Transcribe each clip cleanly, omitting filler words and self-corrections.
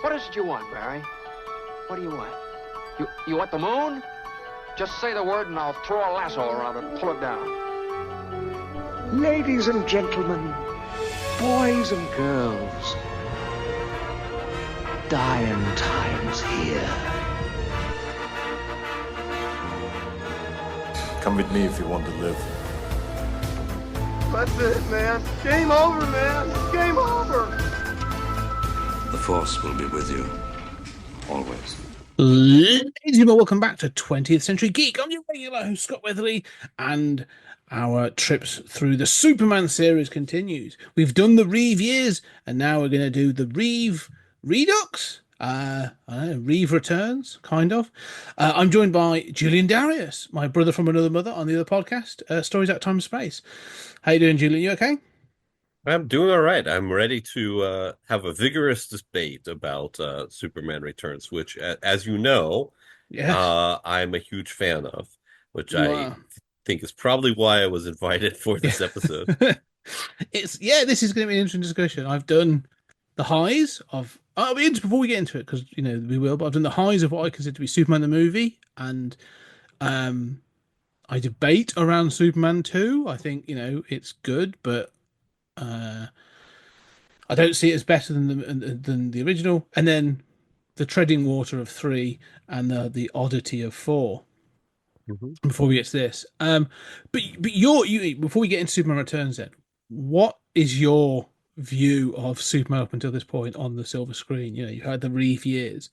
What is it you want, Barry? What do you want? You want the moon? Just say the word and I'll throw a lasso around it and pull it down. Ladies and gentlemen, boys and girls, dying times here. Come with me if you want to live. That's it, man. Game over, man. Game over. The Force will be with you, always. Ladies and gentlemen, welcome back to 20th Century Geek. I'm your regular host, Scott Weatherly, and our trips through the Superman series continues. We've done the Reeve years, and now we're going to do the Reeve Redux. I don't know, Reeve Returns, kind of. I'm joined by Julian Darius, my brother from another mother on the other podcast, Stories Out Time and Space. How you doing, Julian? You okay? I'm doing all right. I'm ready to have a vigorous debate about Superman Returns, which, as you know, I'm a huge fan of, which I think is probably why I was invited for this episode. This is going to be an interesting discussion. I've done the highs of... I'll be into before we get into it, because, you know, we will, but I've done the highs of what I consider to be Superman the movie, and I debate around Superman 2. I think, you know, it's good, but I don't see it as better than the original. And then the treading water of 3 and the oddity of 4. Mm-hmm. Before we get to this, but you before we get into Superman Returns, then what is your view of Superman up until this point on the silver screen? You know, you had the Reeve years,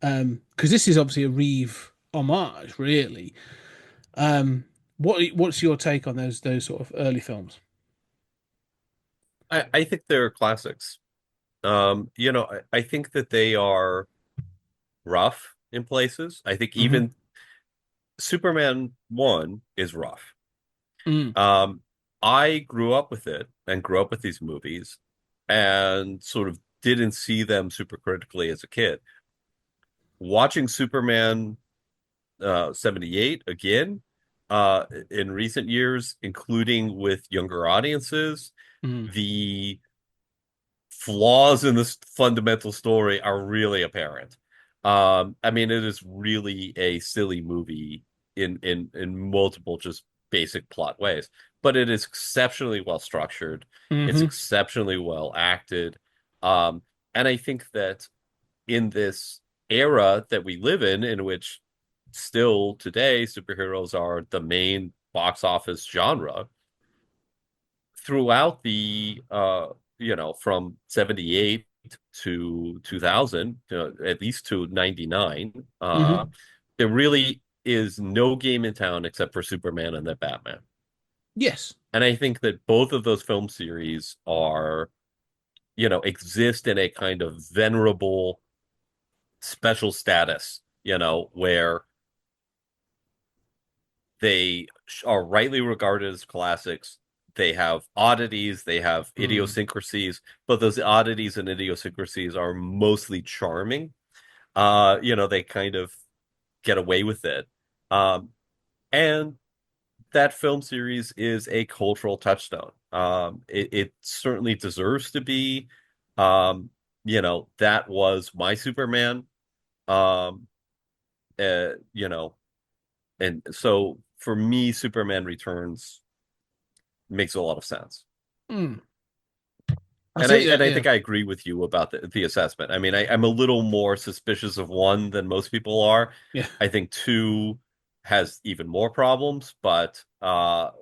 because this is obviously a Reeve homage, really. What's your take on those sort of early films? I think they're classics. You know, I think that they are rough in places. I think even Superman 1 is rough. I grew up with it and grew up with these movies and sort of didn't see them super critically as a kid. Watching Superman 78 again in recent years, including with younger audiences, the flaws in this fundamental story are really apparent. I mean, it is really a silly movie in multiple just basic plot ways, but it is exceptionally well structured. It's exceptionally well acted. And I think that in this era that we live in which still today superheroes are the main box office genre, throughout the from 78 to 2000, at least to 99, there really is no game in town except for Superman and the Batman. Yes. And I think that both of those film series are, exist in a kind of venerable special status, where they are rightly regarded as classics. They have oddities, they have idiosyncrasies, but those oddities and idiosyncrasies are mostly charming. They kind of get away with it. And that film series is a cultural touchstone. It certainly deserves to be. That was my Superman. And so for me, Superman Returns makes a lot of sense. And I think I agree with you about the assessment. I mean, I'm a little more suspicious of 1 than most people are. Yeah. I think 2 has even more problems, but that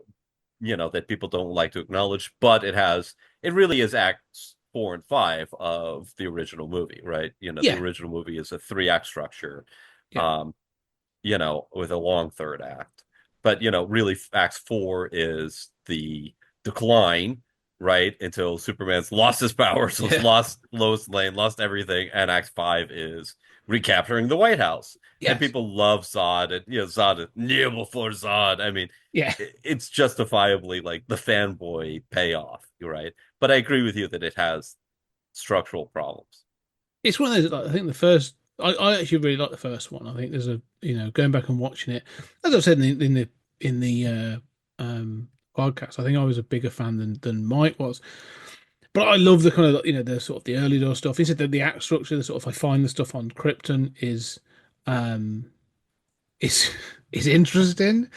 people don't like to acknowledge. But it really is acts 4 and 5 of the original movie, right? The original movie is a 3-act structure, with a long 3rd act. But really, Acts 4 is the decline, right? Until Superman's lost his powers, lost Lois Lane, lost everything, and Act 5 is recapturing the White House. Yes. And people love Zod, and Zod near before Zod. I mean, it's justifiably like the fanboy payoff, right? But I agree with you that it has structural problems. It's one of those. I think the first. I actually really like the first one. I think there's a going back and watching it, as I've said in the podcast. I think I was a bigger fan than Mike was. But I love the kind of the sort of the early door stuff. He said that the act structure, the sort of I find the stuff on Krypton um is is interesting.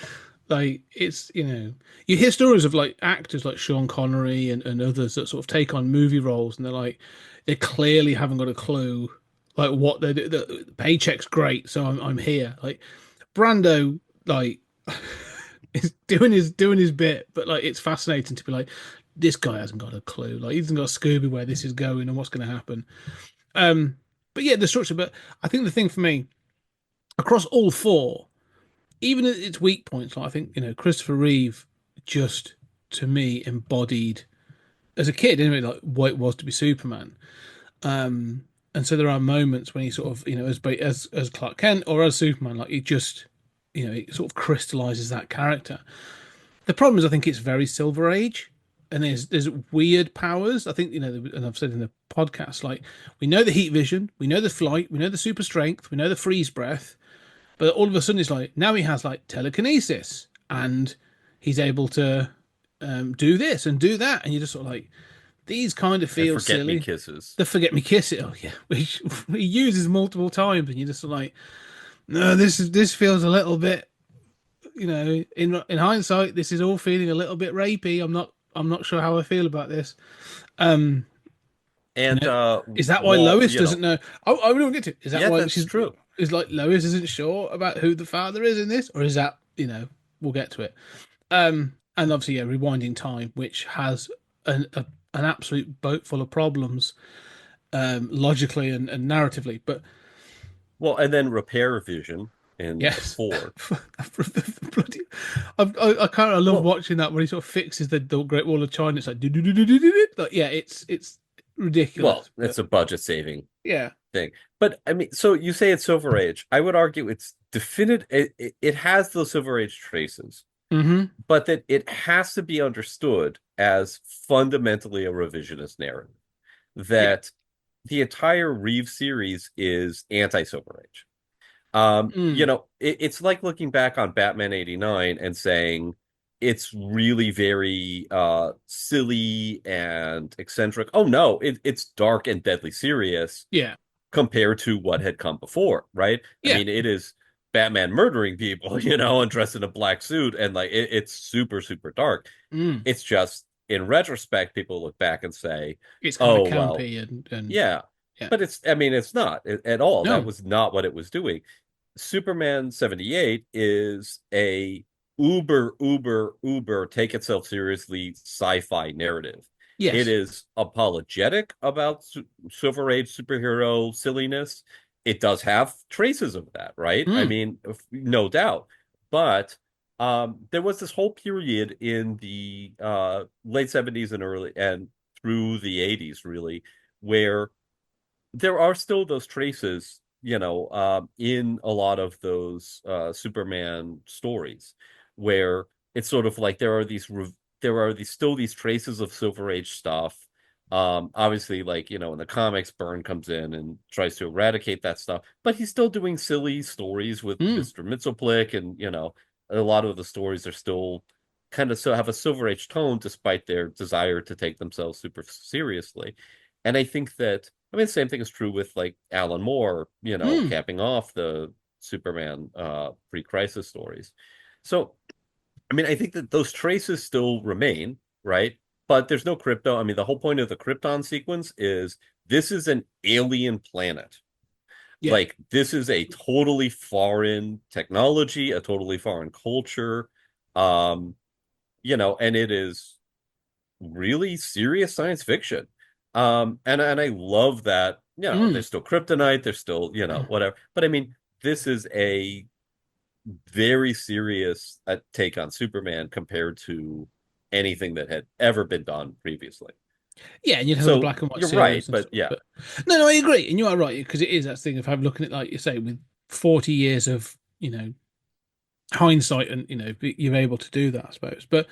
Like it's you hear stories of like actors like Sean Connery and others that sort of take on movie roles and they're like they clearly haven't got a clue like what they do. The paycheck's great, so I'm here. Like Brando, like is doing his bit, but like it's fascinating to be like this guy hasn't got a clue. Like he hasn't got a Scooby where this is going and what's going to happen. But yeah, the structure. But I think the thing for me across all four, even at its weak points, like I think Christopher Reeve just to me embodied as a kid anyway like what it was to be Superman. Um, and so there are moments when he sort of as Clark Kent or as Superman, like he just it sort of crystallizes that character. The problem is I think it's very Silver Age. And there's weird powers. I think and I've said in the podcast, like we know the heat vision, we know the flight, we know the super strength, we know the freeze breath, but all of a sudden, it's like now he has like telekinesis and he's able to do this and do that. And you're just sort of like, these kind of And feel forget me silly. kisses. The forget me kiss it. Oh, yeah. Which he uses multiple times. And you're just sort of like, no, this feels a little bit, in hindsight, this is all feeling a little bit rapey. I'm not sure how I feel about this. Um, And is that why well, Lois doesn't know? I really don't get to. Is that yeah, why that's she's true. is like Lois isn't sure about who the father is in this, or is that we'll get to it. And obviously, yeah, rewinding time, which has an absolute boat full of problems, logically and narratively. But Well, and then repair vision in yes, four. bloody, I kind of love Well, watching that when he sort of fixes the Great Wall of China. It's like do do do do do do. Like yeah, it's well, ridiculous. it's But a budget saving yeah, thing. But I mean, so you say it's Silver Age. I would argue it's definitive. It has those Silver Age traces, mm-hmm. but that it has to be understood as fundamentally a revisionist narrative. Yeah, That the entire Reeve series is anti-Silver Age. mm. It's like looking back on Batman 89 and saying it's really very silly and eccentric. Oh no, it's dark and deadly serious Yeah, compared to what had come before, right? I yeah. mean, it is Batman murdering people, and dressed in a black suit, and like it's super, super dark. Mm. It's just in retrospect, people look back and say, It's kind of "Oh well, campy and yeah," yeah. but I mean, it's not at all. That No. was not what it was doing. Superman 78 is a uber, uber, uber take itself seriously sci-fi narrative. It Yes. is apologetic about Silver Age superhero silliness. It does have traces of that, right? I Mm. mean, no doubt. But there was this whole period in the late 70s and early and through the 80s, really, where there are still those traces, in a lot of those Superman stories, where it's sort of like there are these traces of Silver Age stuff. Obviously, like in the comics, Byrne comes in and tries to eradicate that stuff, but he's still doing silly stories with Mm. Mr. Mxyzptlk, and a lot of the stories are still kind of so have a Silver Age tone, despite their desire to take themselves super seriously. And I think that I mean, the same thing is true with like Alan Moore, Mm. capping off the Superman pre-crisis stories. So, I mean, I think that those traces still remain, right? But there's no crypto. I mean, the whole point of the Krypton sequence is this is an alien planet. Yeah. Like, this is a totally foreign technology, a totally foreign culture. Um, and it is really serious science fiction. And I love that, Mm. there's still kryptonite, there's still, whatever. But I mean, this is a very serious take on Superman compared to anything that had ever been done previously. Yeah, and you'd have the So black and white you're right, series and but stuff. yeah. But no, I agree, and you are right because it is that thing of having looking at like you say with 40 years of hindsight and you're able to do that, I suppose. But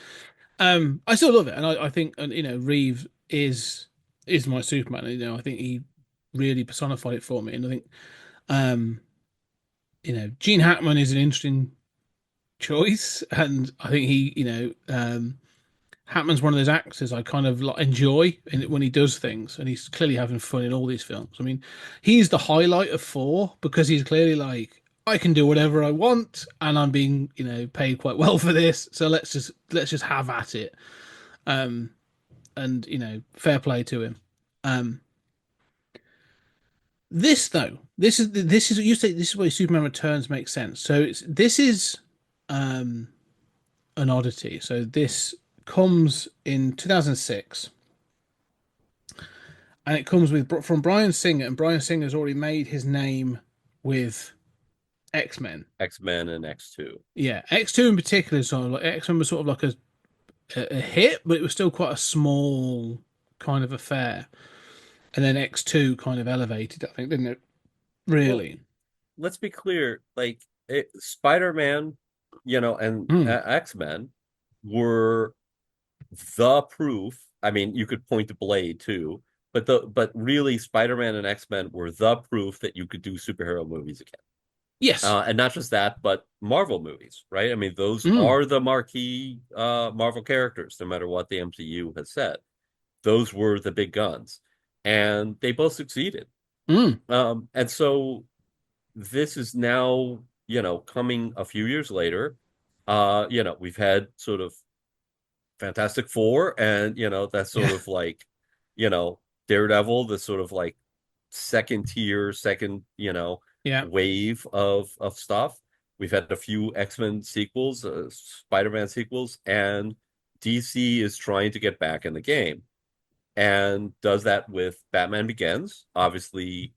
I still love it, and I think and Reeve is my Superman. I think he really personified it for me, and I think um Gene Hackman is an interesting choice, and I think he Hackman's one of those actors I kind of like enjoy when he does things, and he's clearly having fun in all these films. I mean, he's the highlight of four because he's clearly like, I can do whatever I want, and I'm being, paid quite well for this. So let's just have at it. And fair play to him. Um, this though, this is you say this is where Superman Returns makes sense. So this is um an oddity. So this comes in 2006, and it comes from Bryan Singer, and Bryan Singer's already made his name with X-Men. X-Men and X2. Yeah, X2 in particular. So like X-Men was sort of like a hit, but it was still quite a small kind of affair. And then X2 kind of elevated, I think, didn't it? Really? Well, let's be clear. Like Spider-Man, and X-Men were the proof. I mean, you could point to Blade too, but really, Spider-Man and X-Men were the proof that you could do superhero movies again. Yes. And not just that, but Marvel movies, right? I mean, those are the marquee Marvel characters, no matter what the MCU has said. Those were the big guns, and they both succeeded. And so this is now, coming a few years later. We've had sort of Fantastic Four, and that's sort of like, Daredevil, the sort of like second tier, wave of stuff. We've had a few X-Men sequels, Spider-Man sequels, and DC is trying to get back in the game, and does that with Batman Begins, obviously,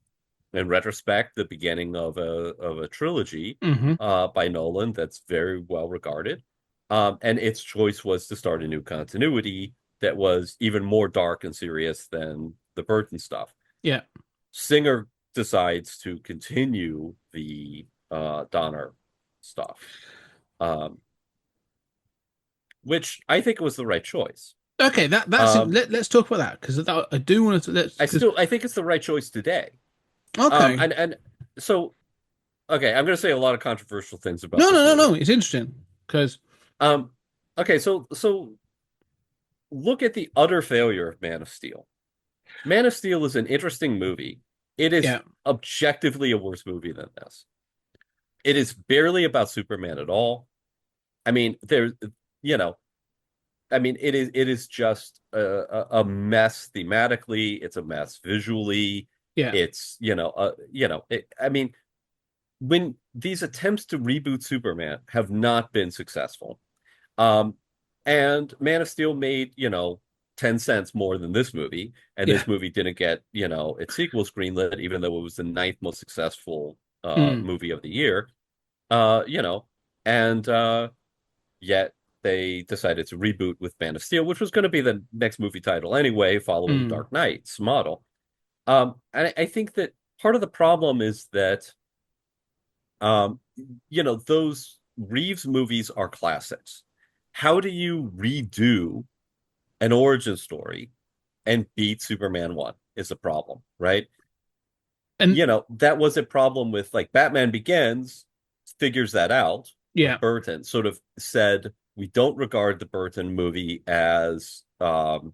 in retrospect, the beginning of a trilogy by Nolan that's very well regarded. And its choice was to start a new continuity that was even more dark and serious than the Burton stuff. Yeah. Singer decides to continue the Donner stuff, which I think was the right choice. Okay, that's let's talk about that, because I do want to. I think it's the right choice today. Okay. And so, okay, I'm going to say a lot of controversial things about. No. It's interesting because. Okay, so look at the utter failure of Man of Steel. Man of Steel is an interesting movie. It is objectively a worse movie than this. It is barely about Superman at all. I mean, it is just a mess thematically. It's a mess visually. Yeah. It's, when these attempts to reboot Superman have not been successful, and Man of Steel made, 10 cents more than this movie, and this movie didn't get, its sequel greenlit, even though it was the ninth most successful movie of the year, and yet they decided to reboot with Man of Steel, which was going to be the next movie title anyway, following Dark Knight's model. And I think that part of the problem is that, those Reeves movies are classics. How do you redo an origin story and beat Superman 1 is a problem, right? And, that was a problem with, like, Batman Begins figures that out. Yeah. Burton sort of said, we don't regard the Burton movie as the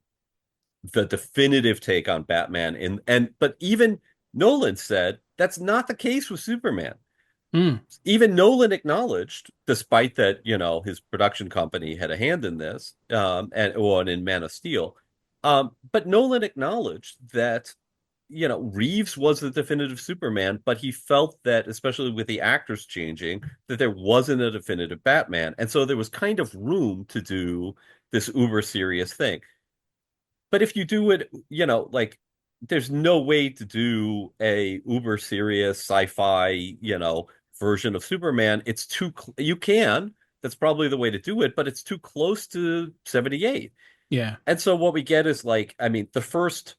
definitive take on Batman. But even Nolan said that's not the case with Superman. Even Nolan acknowledged, despite that, his production company had a hand in this, and in Man of Steel. But Nolan acknowledged that, Reeves was the definitive Superman, but he felt that, especially with the actors changing, that there wasn't a definitive Batman. And so there was kind of room to do this uber serious thing. But if you do it, there's no way to do a uber serious sci-fi, version of Superman. It's you can, that's probably the way to do it, but it's too close to 78. Yeah. And so what we get is the first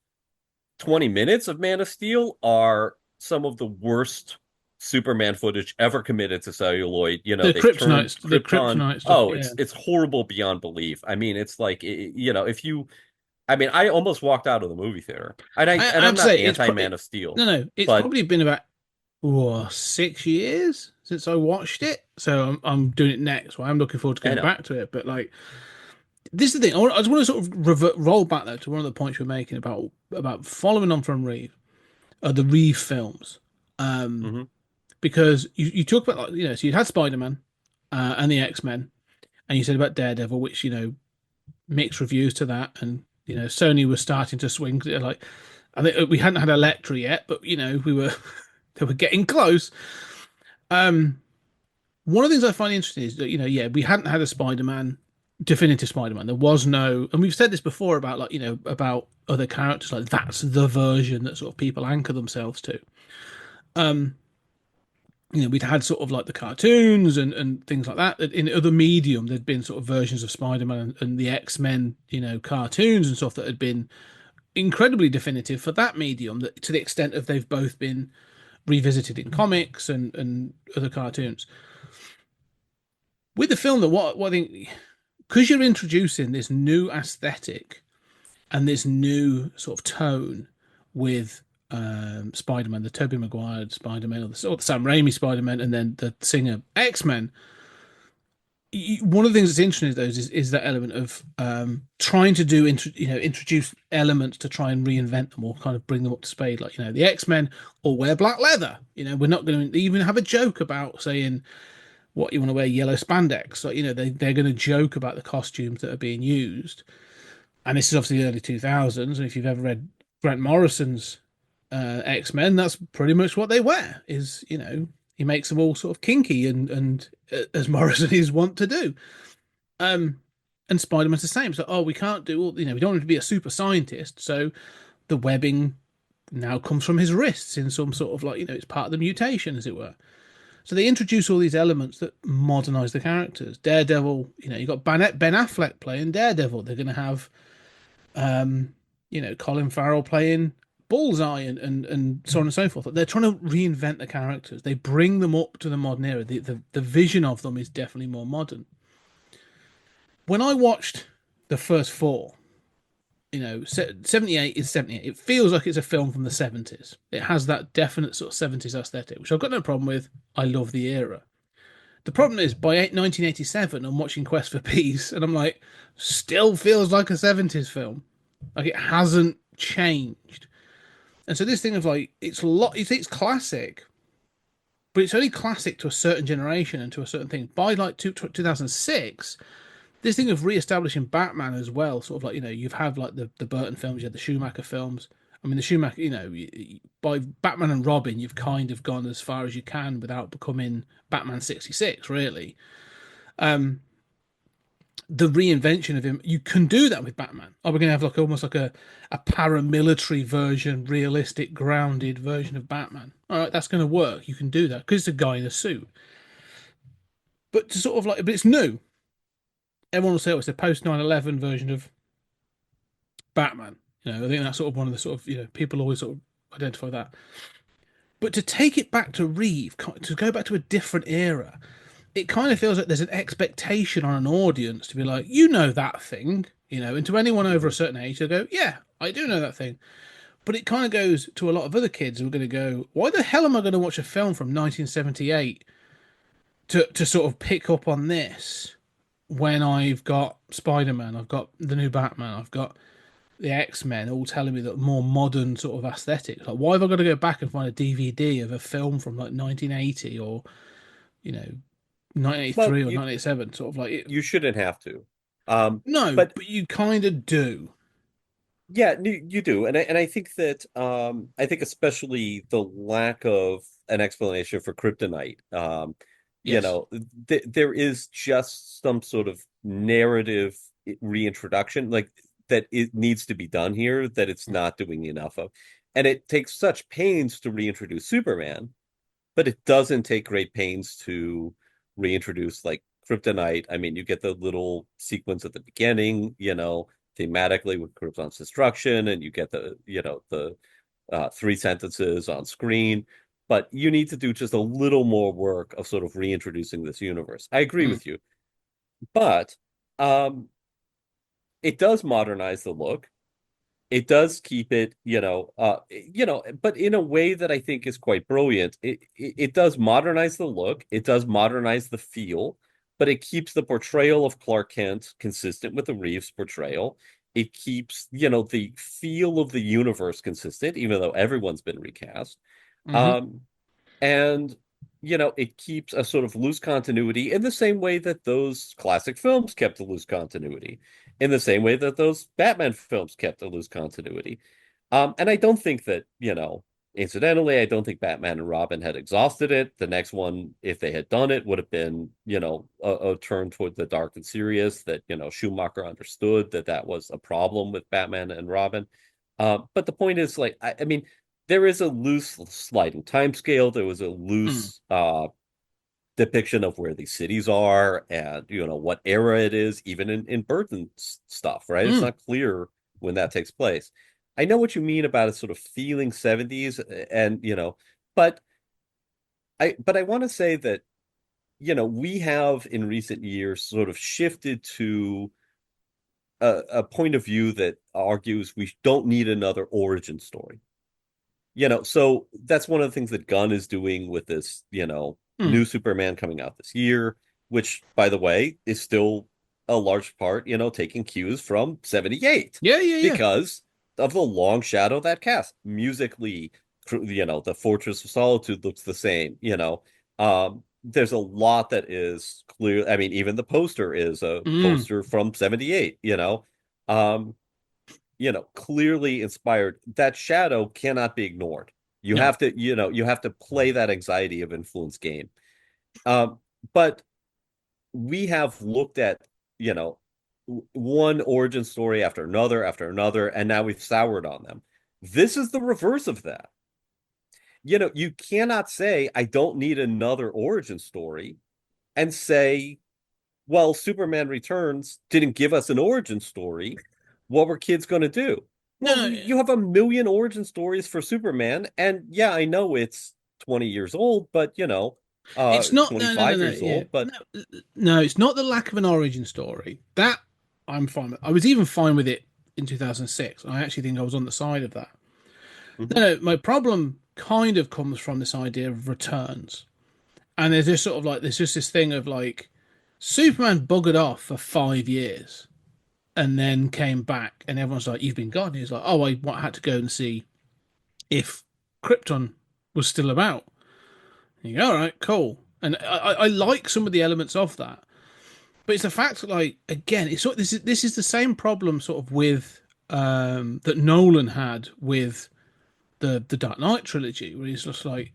20 minutes of Man of Steel are some of the worst Superman footage ever committed to celluloid. The kryptonite stuff. It's horrible beyond belief. I mean, it's like, if you, I almost walked out of the movie theater. I'm not anti-Man of Steel. No, it's probably been about 6 years since I watched it, so I'm doing it next. Well, I'm looking forward to getting back to it. But this is the thing. I just want to sort of roll back though to one of the points you were making about following on from Reeve, the Reeve films, Hmm. because you talk about like so you had Spider Man, and the X-Men, and you said about Daredevil, which mixed reviews to that, and Sony was starting to swing like I think we hadn't had Elektra yet, but we were they were getting close. Um, One of the things I find interesting is that we hadn't had a Spider-Man, definitive Spider-Man. There was no, and we've said this before about like about other characters, like that's the version that sort of people anchor themselves to. Um, we'd had sort of like the cartoons and things like that. In other medium, there'd been sort of versions of Spider-Man and the X-Men, cartoons and stuff that had been incredibly definitive for that medium. That to the extent of they've both been revisited in comics and other cartoons. With the film, that what I think, because you're introducing this new aesthetic and this new sort of tone with Spider-Man, the Tobey Maguire Spider-Man, or the Sam Raimi Spider-Man, and then the Singer X-Men. One of the things that's interesting is that element of trying to introduce elements to try and reinvent them or kind of bring them up to speed, like the X-Men all wear black leather. We're not going to even have a joke about saying what you want to wear yellow spandex. Like they're going to joke about the costumes that are being used, and this is obviously the early 2000s. And if you've ever read Grant Morrison's X-Men, that's pretty much what they wear. Is he makes them all sort of kinky and as Morrison is wont to do. Um, and Spider-Man's the same. So we can't do all. We don't want him to be a super scientist. So the webbing now comes from his wrists in some sort of like it's part of the mutation, as it were. So they introduce all these elements that modernize the characters. Daredevil, you got Ben Affleck playing Daredevil. They're going to have, Colin Farrell playing Bullseye and so on and so forth. They're trying to reinvent the characters. They bring them up to the modern era. The vision of them is definitely more modern. When I watched the first four, 78 is 78. It feels like it's a film from the 70s. It has that definite sort of 70s aesthetic, which I've got no problem with. I love the era. The problem is by 1987, I'm watching Quest for Peace, and I'm like, still feels like a 70s film. Like it hasn't changed. And so this thing of like, it's classic, but it's only classic to a certain generation and to a certain thing. By like 2006, this thing of re-establishing Batman as well, sort of like you've had like the Burton films, you had the Schumacher films. I mean, the Schumacher, by Batman and Robin, you've kind of gone as far as you can without becoming Batman 66, really. The reinvention of him, you can do that with Batman. We're going to have like almost like a paramilitary version, realistic, grounded version of Batman. All right, that's going to work. You can do that because it's a guy in a suit. But to sort of like, but it's new. Everyone will say, oh, it's a post 9/11 version of Batman. I think that's sort of one of the sort of, people always sort of identify that. But to take it back to Reeve, to go back to a different era, it kind of feels like there's an expectation on an audience to be like, that thing, and to anyone over a certain age, they'll go, yeah, I do know that thing. But it kind of goes to a lot of other kids who are going to go, why the hell am I going to watch a film from 1978 to sort of pick up on this when I've got Spider-Man, I've got the new Batman, I've got the X-Men all telling me that more modern sort of aesthetic. Like, why have I got to go back and find a DVD of a film from like 1980 or, 1983 or 1987? Sort of like it. You shouldn't have to. No, but you kind of do. Yeah, you do, and I think that I think especially the lack of an explanation for kryptonite. Yes. There is just some sort of narrative reintroduction, like that it needs to be done here that it's not doing enough of, and it takes such pains to reintroduce Superman, but it doesn't take great pains to reintroduce like kryptonite. I mean, you get the little sequence at the beginning, thematically with Krypton's destruction, and you get the three sentences on screen. But you need to do just a little more work of sort of reintroducing this universe. I agree with you, but it does modernize the look. It does keep it, but in a way that I think is quite brilliant. It does modernize the look. It does modernize the feel. but it keeps the portrayal of Clark Kent consistent with the Reeves portrayal. It keeps, the feel of the universe consistent, even though everyone's been recast. Hmm. Um, and, it keeps a sort of loose continuity in the same way that those classic films kept a loose continuity, in the same way that those Batman films kept a loose continuity. And I don't think that, incidentally, I don't think Batman and Robin had exhausted it. The next one, if they had done it, would have been, a turn toward the dark and serious that, Schumacher understood that that was a problem with Batman and Robin. But the point is, like, I mean, there is a loose sliding timescale. There was a Mm. loose depiction of where these cities are and, what era it is, even in Burton's stuff, right? It's Mm. not clear when that takes place. I know what you mean about it sort of feeling 70s and, but I want to say that, we have in recent years sort of shifted to a point of view that argues we don't need another origin story. So that's one of the things that Gunn is doing with this, Mm. new Superman coming out this year, which, by the way, is still a large part, taking cues from 78 Yeah, yeah, yeah. because of the long shadow of that cast. Musically, the Fortress of Solitude looks the same, there's a lot that is clear. I mean, even the poster is a Mm. poster from 78, um, clearly inspired. That shadow cannot be ignored. You No. have to, you have to play that anxiety of influence game. Um, but we have looked at, you know, one origin story after another, and now we've soured on them. This is the reverse of that. You cannot say, I don't need another origin story and say, well, Superman Returns didn't give us an origin story. What were kids going to do? No, Well, no, you have a million origin stories for Superman, and yeah, I know it's 20 years old, but it's not. No, no, no, 25 no. years Yeah, old, but no, no. It's not the lack of an origin story that I'm fine with. I was even fine with it in 2006. I actually think I was on the side of that. Mhm. No, no. My problem kind of comes from this idea of returns, and there's just sort of like there's just this thing of like Superman buggered off for 5 years and then came back, and everyone's like, "You've been gone." He's like, "Oh, I had to go and see if Krypton was still about." And you go, "All right, cool." And I like some of the elements of that, but it's the fact that, like, again, it's sort this is the same problem sort of with that Nolan had with the Dark Knight trilogy, where he's just like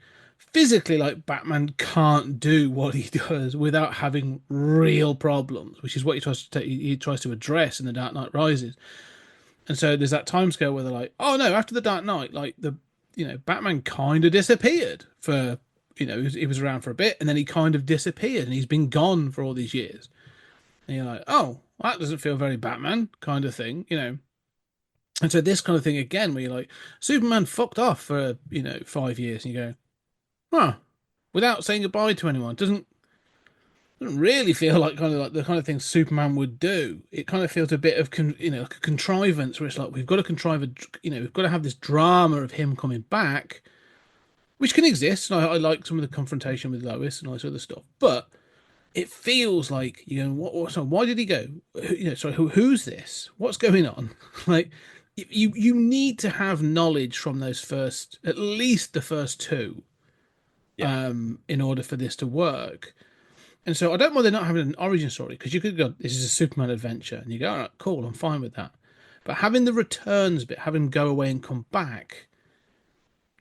physically, like, Batman can't do what he does without having real problems, which is what he tries to address in the Dark Knight Rises. And so there's that timescale where they're like, oh no, after the Dark Knight, like, Batman kind of disappeared for, he was around for a bit, and then he kind of disappeared, and he's been gone for all these years. And you're like, oh, well, that doesn't feel very Batman kind of thing. And so this kind of thing again, where you're like, Superman fucked off for 5 years, and you go, huh, without saying goodbye to anyone, doesn't really feel like kind of like the kind of thing Superman would do. It kind of feels a bit of like a contrivance where it's like we've got to contrive we've got to have this drama of him coming back, which can exist. And I like some of the confrontation with Lois and all this other stuff, but it feels like so why did he go? So who's this? What's going on? Like, you need to have knowledge from those first, at least the first two, yeah. in order for this to work. And so I don't mind they're not having an origin story, because you could go, this is a Superman adventure, and you go, all right, cool, I'm fine with that. But having the returns bit, having him go away and come back,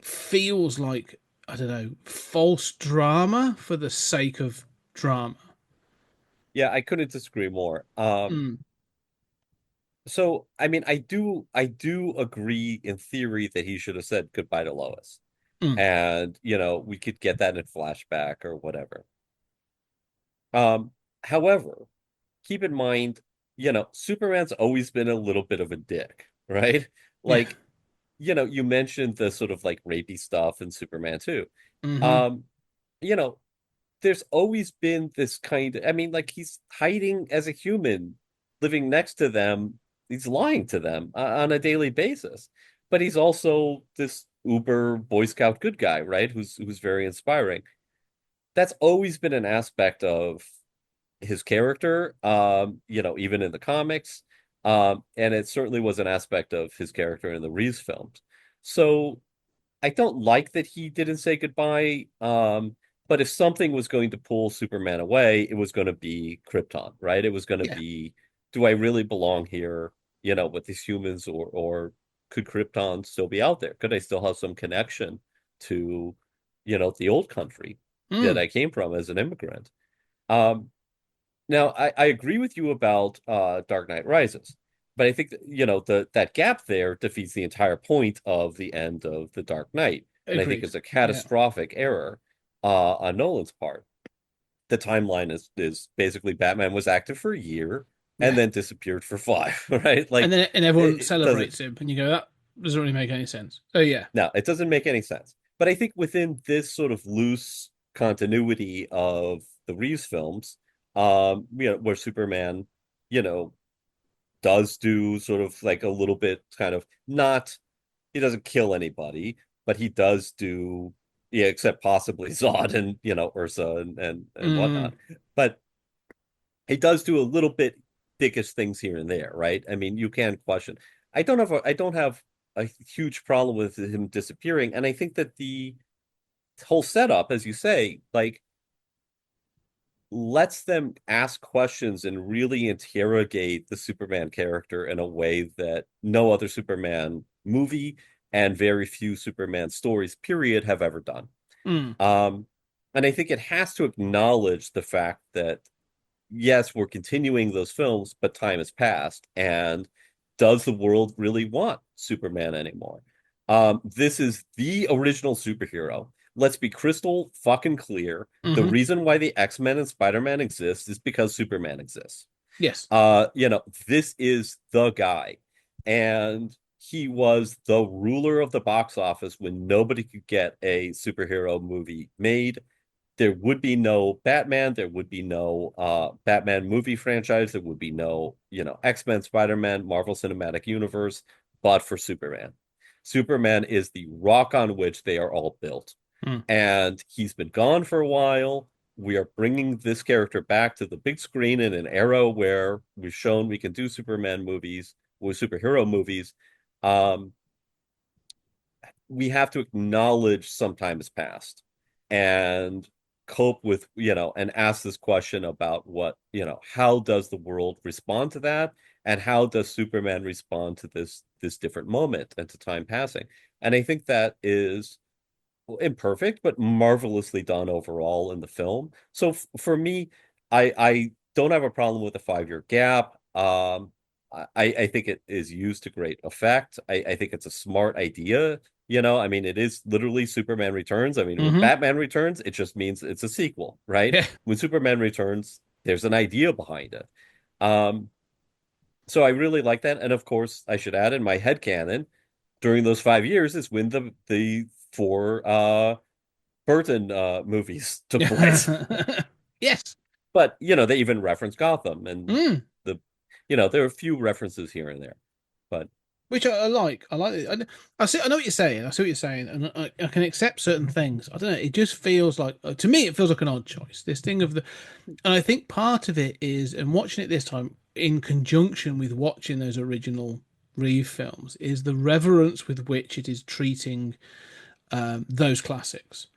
feels like, I don't know, false drama for the sake of drama. Yeah, I couldn't disagree more. Mm, So I mean, I do agree in theory that he should have said goodbye to Lois. mm, And, we could get that in flashback or whatever. However, keep in mind, Superman's always been a little bit of a dick, right? yeah. Like, you mentioned the sort of like rapey stuff in Superman too. Mm-hmm. Um, you know, there's always been this kind of, I mean, like he's hiding as a human, living next to them. He's lying to them on a daily basis. But he's also this uber Boy Scout good guy, right? Who's very inspiring. That's always been an aspect of his character, even in the comics. And it certainly was an aspect of his character in the Reeves films. So I don't like that he didn't say goodbye. But if something was going to pull Superman away, it was going to be Krypton, right? It was going to Yeah. be, do I really belong here, with these humans, or could Krypton still be out there? Could I still have some connection to, the old country that Mm, I came from as an immigrant? Um, Now, I agree with you about Dark Knight Rises, but I think that, that gap there defeats the entire point of the end of The Dark Knight, and I think agreed. it's a Yeah. catastrophic error on Nolan's part. The timeline is basically Batman was active for a year and Yeah. then disappeared for five, right? And Like then everyone it doesn't. celebrates him, and you go, that doesn't really make any sense. Oh yeah. No, it doesn't make any sense. But I think within this sort of loose continuity of the Reeves films, where Superman, you know, does do sort of like a little bit kind of not, he doesn't kill anybody, but he does do, yeah, except possibly Zod and, Ursa and Mm, whatnot. But he does do a little bit dickish things here and there, right? I mean, you can question. I don't have a huge problem with him disappearing, and I think that the whole setup, as you say, like lets them ask questions and really interrogate the Superman character in a way that no other Superman movie and very few Superman stories, period, have ever done. mm, Um, and I think it has to acknowledge the fact that yes, we're continuing those films, but time has passed. And does the world really want Superman anymore? This is the original superhero. Let's be crystal fucking clear. The hmm. reason why the X-Men and Spider-Man exist is because Superman exists. Yes. This is the guy. And he was the ruler of the box office when nobody could get a superhero movie made. There would be no Batman. There would be no Batman movie franchise. There would be no, X-Men, Spider-Man, Marvel Cinematic Universe, but for Superman. Superman is the rock on which they are all built. Mm. And he's been gone for a while. We are bringing this character back to the big screen in an era where we've shown we can do Superman movies with superhero movies. Um, we have to acknowledge some time has passed and cope with, and ask this question about how does the world respond to that, and how does Superman respond to this different moment and to time passing. And I think that is imperfect but marvelously done overall in the film. So for me, I don't have a problem with a 5-year gap. I think it is used to great effect. I think it's a smart idea. I mean, it is literally Superman Returns. I mean, when Hmm. Batman Returns, it just means it's a sequel, right? Yeah. When Superman Returns, there's an idea behind it. Um, so I really like that. And of course, I should add in my headcanon, during those 5 years is when the four Burton movies took place. Yes. But they even reference Gotham, and Mm. there are a few references here and there. But Which I like. I like it. I see. I know what you're saying. I see what you're saying, and I can accept certain things. I don't know. It just feels like, to me, it feels like an odd choice. This thing of and I think part of it is, and watching it this time in conjunction with watching those original Reeve films, is the reverence with which it is treating those classics.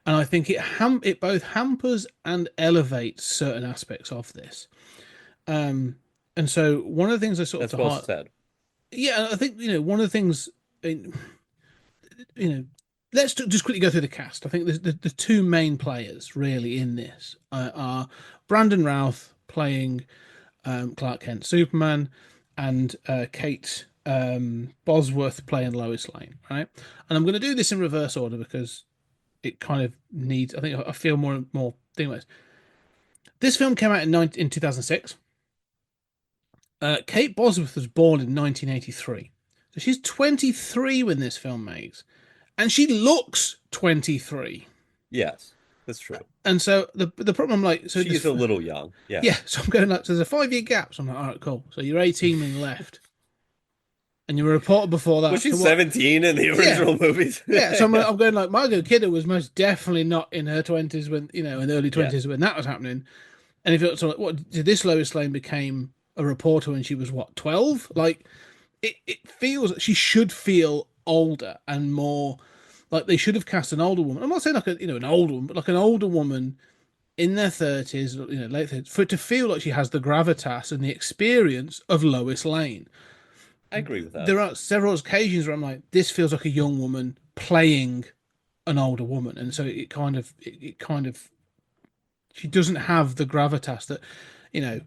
And I think it both hampers and elevates certain aspects of this. And so one of the things I sort of that's to well heart, said. yeah, I think one of the things, you know, let's just quickly go through the cast. I think the two main players really in this are Brandon Routh playing Clark Kent Superman, and Kate Bosworth playing Lois Lane, right? And I'm going to do this in reverse order because it kind of needs. I think I feel more thing with this film came out in 2006. Kate Bosworth was born in 1983, so she's 23 when this film makes, and she looks 23. Yes, that's true. And so the problem, like, so She's this, a little young. Yeah. yeah. So I'm going like, so there's a 5-year gap. So I'm like, all right, cool. So you're 18 when you left, and you were a reporter before Was that. she So what? 17 in the Yeah, original movies? yeah. So I'm going like Margot Kidder was most definitely not in her 20s when in the early Yeah. 20s when that was happening. And if it's like, what did this Lois Lane became a reporter when she was what 12? Like it feels she should feel older and more like they should have cast an older woman. I'm not saying like an older woman, but like an older woman in their 30s, late 30s, for it to feel like she has the gravitas and the experience of Lois Lane. I agree with that. There are several occasions where I'm like, this feels like a young woman playing an older woman, and so it kind of she doesn't have the gravitas that you know.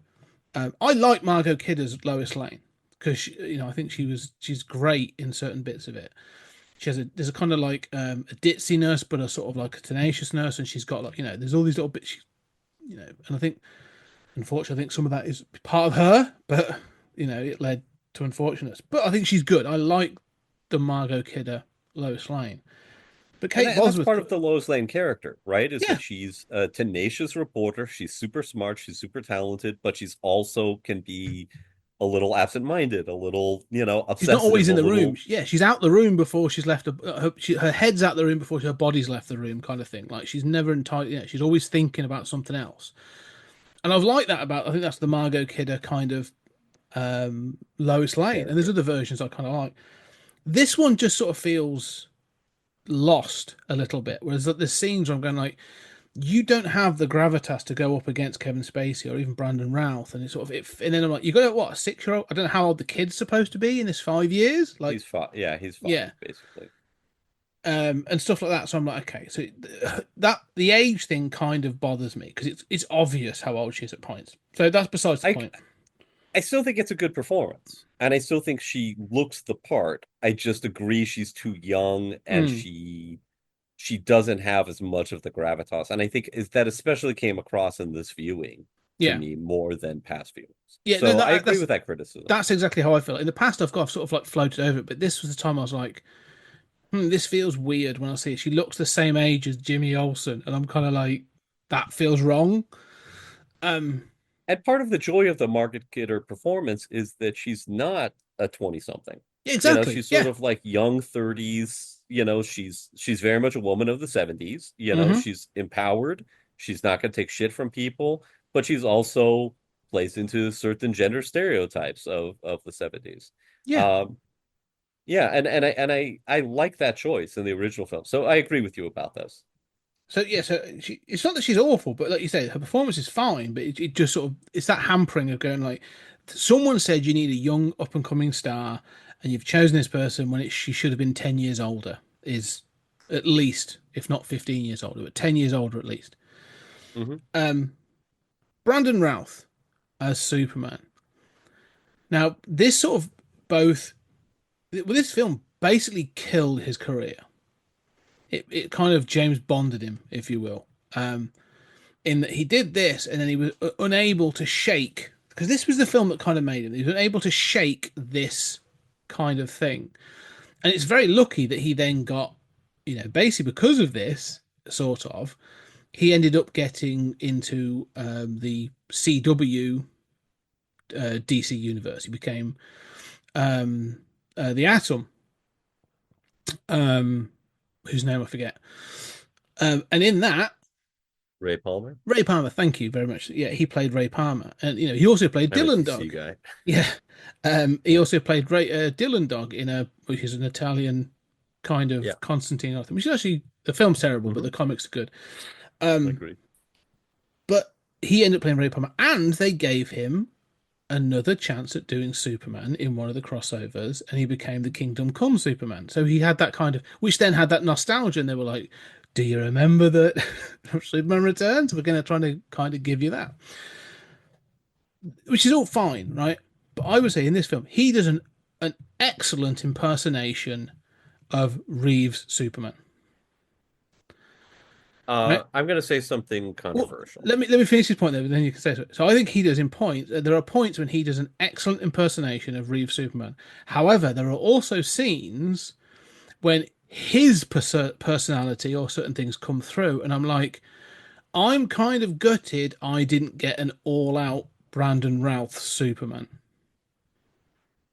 I like Margot Kidder as Lois Lane because I think she's great in certain bits of it. There's a kind of like a ditzy nurse, but a sort of like a tenacious nurse, and she's got like there's all these little bits, and I think unfortunately I think some of that is part of her, but it led to unfortunates. But I think she's good. I like the Margot Kidder Lois Lane, but Kate And that's Bosworth, part of the Lois Lane character, right? Is yeah, that she's a tenacious reporter. She's super smart. She's super talented, but she's also can be a little absent-minded, a little, she's not always obsessive, a in the room. little. Yeah, she's out the room before she's left. Her head's out the room before her body's left the room, kind of thing. Like she's never entirely. Yeah, she's always thinking about something else. And I've liked that about. I think that's the Margot Kidder kind of Lois Lane. And there's Character. other versions I kind of like. This one just sort of feels lost a little bit. Whereas the scenes where I'm going like, you don't have the gravitas to go up against Kevin Spacey or even Brandon Routh, and it's sort of and then I'm like, you got what, a 6-year-old? I don't know how old the kid's supposed to be in this 5 years. Like, He's five. Yeah, he's five, yeah, basically. and stuff like that. So I'm like, okay, so that the age thing kind of bothers me because it's obvious how old she is at points. So that's besides the I point. I still think it's a good performance, and I still think she looks the part. I just agree she's too young, and Mm, she doesn't have as much of the gravitas. And I think is that especially came across in this viewing to yeah, me more than past viewings. yeah. No, So I no, agree with that criticism. that's exactly how I feel. In the past, I've sort of like floated over it, but this was the time I was like, this feels weird when I see it. She looks the same age as Jimmy Olsen, and I'm kind of like, that feels wrong. Um, And part of the joy of the Margaret Kidder performance is that she's not a 20 something. yeah, exactly. She's sort Yeah. of like young 30s. She's very much a woman of the 70s. Hmm. She's empowered. She's not going to take shit from people, but she's also plays into certain gender stereotypes of the 70s. Yeah. Um, yeah, and I like that choice in the original film. So I agree with you about this. So yeah, it's not that she's awful, but like you say, her performance is fine, but it just sort of it's that hampering of going like, someone said you need a young up and coming star, and you've chosen this person when she should have been 10 years older, is at least, if not 15 years older, but 10 years older at least. Hmm. Um, Brandon Routh as Superman. Now this sort of both, well, this film basically killed his career. It kind of James Bonded him, if you will. In that he did this and then he was unable to shake, because this was the film that kind of made him. He was unable to shake this kind of thing, and it's very lucky that he then got, basically because of this sort of, he ended up getting into the CW DC universe. He became the Atom, um, whose name I forget, and in that Ray Palmer. Ray Palmer, thank you very much. Yeah, he played Ray Palmer, and he also played I'm a Dylan DC Dog. guy. Yeah, he Yeah. also played Dylan Dog which is an Italian kind Yeah. of Constantine author. Which is actually, the film's terrible, but Hmm. the comics are good. I Um, agree. but he ended up playing Ray Palmer, and they gave him another chance at doing Superman in one of the crossovers, and he became the Kingdom Come Superman. So he had that kind of, which then had that nostalgia, and they were like, "Do you remember that Superman returns? We're going to try to kind of give you that," which is all fine, right? But I would say in this film, he does an excellent impersonation of Reeves' Superman. Right? I'm going to say something Well, controversial. let me finish this point there, but then you can say so. So I think he does in points. There are points when he does an excellent impersonation of Reeves' Superman. However, there are also scenes when his personality or certain things come through, and I'm like, I'm kind of gutted I didn't get an all-out Brandon Routh Superman,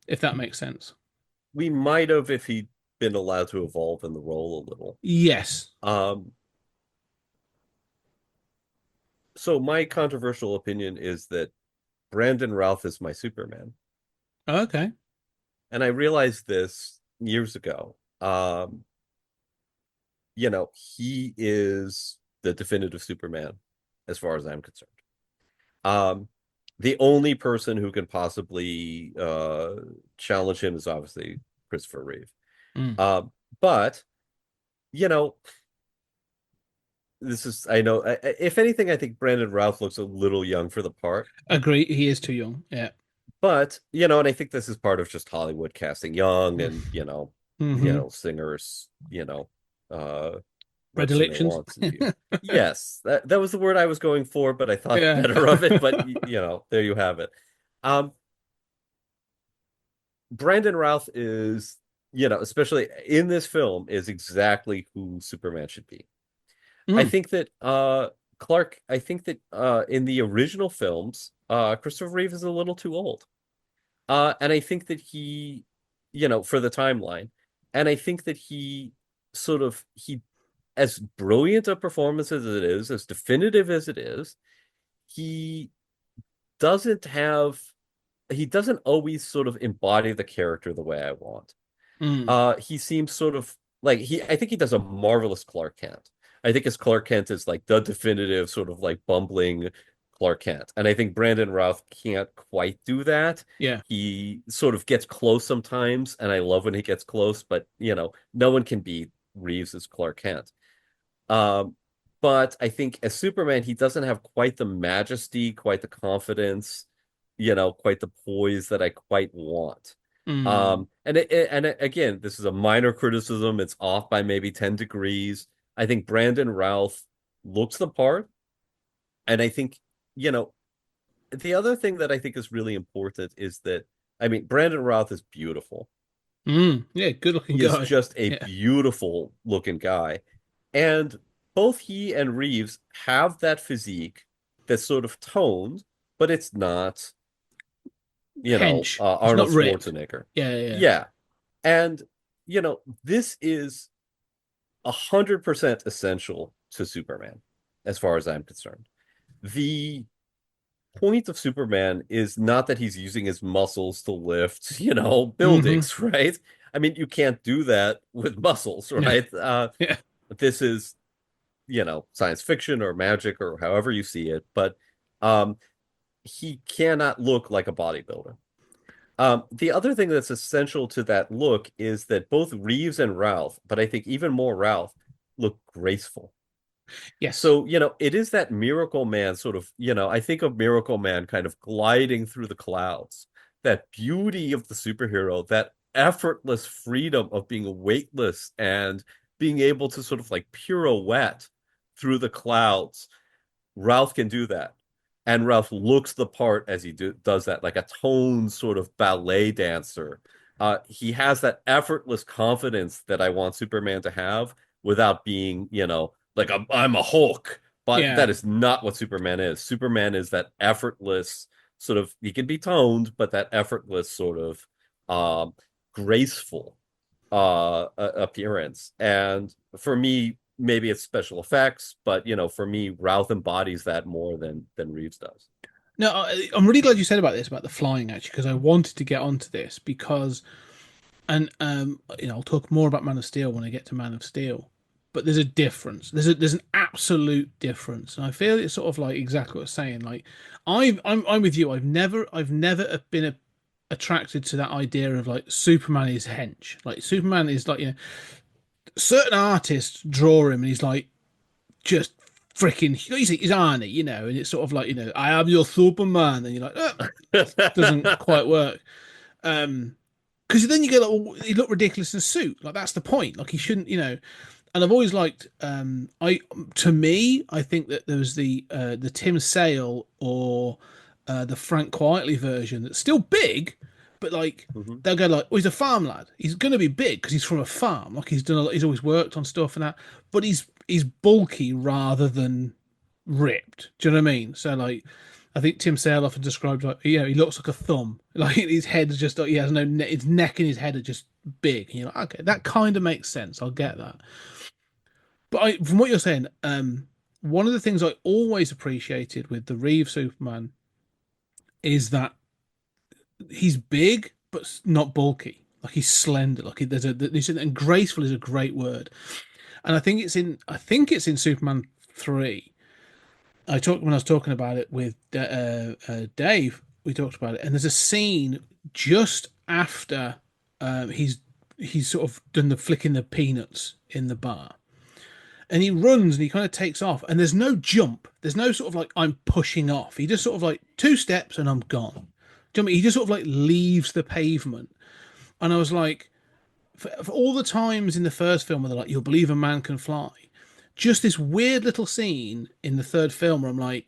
if that makes sense. We might have if he'd been allowed to evolve in the role a little. Yes. Um, So my controversial opinion is that Brandon Routh is my Superman. Okay. And I realized this years ago. He is the definitive Superman as far as I'm concerned. Um, the only person who can possibly challenge him is obviously Christopher Reeve. Mm. But you know, I know, if anything, I think Brandon Routh looks a little young for the part. Agree. He is too young. Yeah. But, and I think this is part of just Hollywood casting young and, Mm-hmm. singers, representing their Predilections. wants and views. Yes, that was the word I was going for, but I thought Yeah. better of it. But, there you have it. Brandon Routh is, especially in this film, is exactly who Superman should be. I Mm. think that in the original films, Christopher Reeve is a little too old. And I think that he, for the timeline, and I think that he, as brilliant a performance as it is, as definitive as it is, he doesn't have, he doesn't always sort of embody the character the way I want. Mm. He seems sort of like I think he does a marvelous Clark Kent. I think his Clark Kent is like the definitive sort of like bumbling Clark Kent. And I think Brandon Routh can't quite do that. Yeah. He sort of gets close sometimes, and I love when he gets close, but no one can beat Reeves as Clark Kent. Um, but I think as Superman, he doesn't have quite the majesty, quite the confidence, quite the poise that I quite want. Mm. Again, this is a minor criticism. It's off by maybe 10 degrees. I think Brandon Routh looks the part. And I think, the other thing that I think is really important is that, I mean, Brandon Routh is beautiful. Mm. Yeah. Good looking He is guy. just a Yeah. beautiful looking guy. And both he and Reeves have that physique that's sort of toned, but it's not, Hench. He's not Arnold ripped. Schwarzenegger. Yeah. Yeah. Yeah. And, this is 100% essential to Superman, as far as I'm concerned. The point of Superman is not that he's using his muscles to lift, Mm-hmm. buildings, right? I mean, you can't do that with muscles, No. right? Yeah. This is, science fiction or magic or however you see it, but um, he cannot look like a bodybuilder. The other thing that's essential to that look is that both Reeves and Ralph, but I think even more Ralph, look graceful. Yes. So, it is that Miracle Man sort of, I think of Miracle Man kind of gliding through the clouds, that beauty of the superhero, that effortless freedom of being weightless and being able to sort of like pirouette through the clouds. Ralph can do that. And Ralph looks the part as he does that, like a toned sort of ballet dancer. He has that effortless confidence that I want Superman to have without being, like I'm a Hulk. But Yeah. that is not what Superman is. Superman is that effortless sort of, he can be toned, but that effortless sort of graceful appearance. And for me, maybe it's special effects, but for me, Ralph embodies that more than Reeves does. No, I'm really glad you said about this about the flying actually, because I wanted to get onto this because, and I'll talk more about Man of Steel when I get to Man of Steel. But there's a difference. There's an absolute difference, and I feel it's sort of like exactly what I'm saying. Like, I'm with you. I've never been attracted to that idea of like Superman is hench. Like Superman is like certain artists draw him and he's like just freaking he's Arnie, and it's sort of like I am your Superman, and you're like doesn't quite work. Because then you get like, well, he look ridiculous in a suit. Like that's the point. Like he shouldn't, And I've always liked. I think that there was the Tim Sale or the Frank Quietly version that's still big, but like Mhm. they'll go like, oh, he's a farm lad. He's going to be big because he's from a farm. Like he's done. He's always worked on stuff and that. But he's bulky rather than ripped. Do you know what I mean? So like, I think Tim Sale often described like, he looks like a thumb. Like his head's just like he has no his neck and his head are just big. And you're like, okay, that kind of makes sense. I'll get that. But from what you're saying, one of the things I always appreciated with the Reeve Superman is that he's big but not bulky. Like he's slender. Like and graceful is a great word. And I think it's in Superman 3. When I was talking about it with Dave, we talked about it, and there's a scene just after he's sort of done the flicking the peanuts in the bar, and he runs and he kind of takes off, and there's no jump, there's no sort of like I'm pushing off. He just sort of like 2 steps and I'm gone. Do you know what I mean? He just sort of like leaves the pavement, and I was like, for all the times in the first film where they're like, "You'll believe a man can fly," just this weird little scene in the third film where I'm like,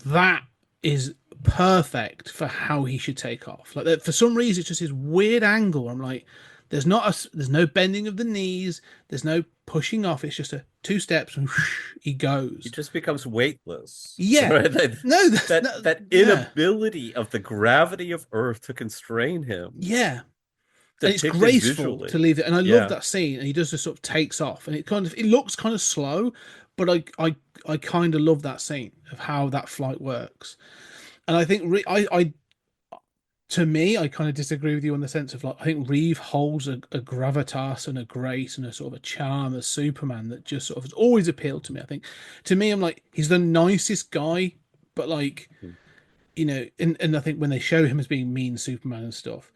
that is perfect for how he should take off. Like that, for some reason, it's just this weird angle. I'm like, there's no bending of the knees, there's no pushing off. It's just a 2 steps and whoosh, he goes. He just becomes weightless. Yeah. Right? No, That inability of the gravity of Earth to constrain him. Yeah. And it's Depicted graceful visually. to leave it, and I love that scene. And he does just sort of takes off, and it looks kind of slow, but I kind of love that scene of how that flight works. And I think to me, I kind of disagree with you in the sense of like I think Reeve holds a gravitas and a grace and a sort of a charm as Superman that just sort of has always appealed to me. I think to me, I'm like he's the nicest guy, but like you know, and I think when they show him as being mean Superman and stuff.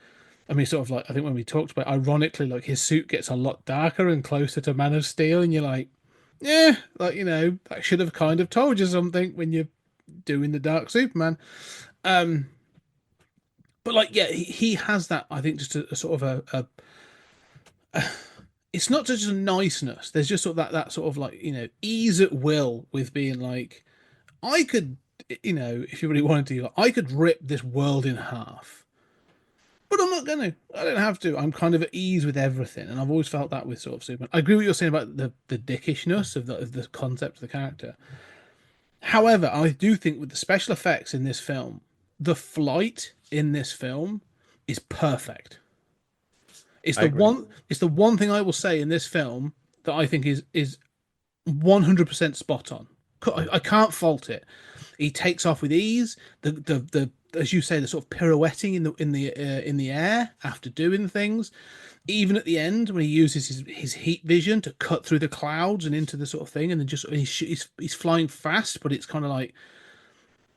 I mean, sort of like I think when we talked about it, ironically, like his suit gets a lot darker and closer to Man of Steel, and you're like, yeah, like you know, that should have kind of told you something when you're doing the Dark Superman. But like, yeah, he has that. I think just a sort of it's not just a niceness. There's just sort of that sort of like you know ease at will with being like, I could, you know, if you really wanted to, like, I could rip this world in half. But I'm not going to. I don't have to. I'm kind of at ease with everything, and I've always felt that with sort of Superman. I agree with what you're saying about the dickishness of the concept of the character. However, I do think with the special effects in this film, the flight in this film is perfect. It's the one thing I will say in this film that I think is 100% spot on. I can't fault it. He takes off with ease. The as you say, the sort of pirouetting in the air after doing things. Even at the end when he uses his heat vision to cut through the clouds and into the sort of thing, and then just he's flying fast, but it's kind of like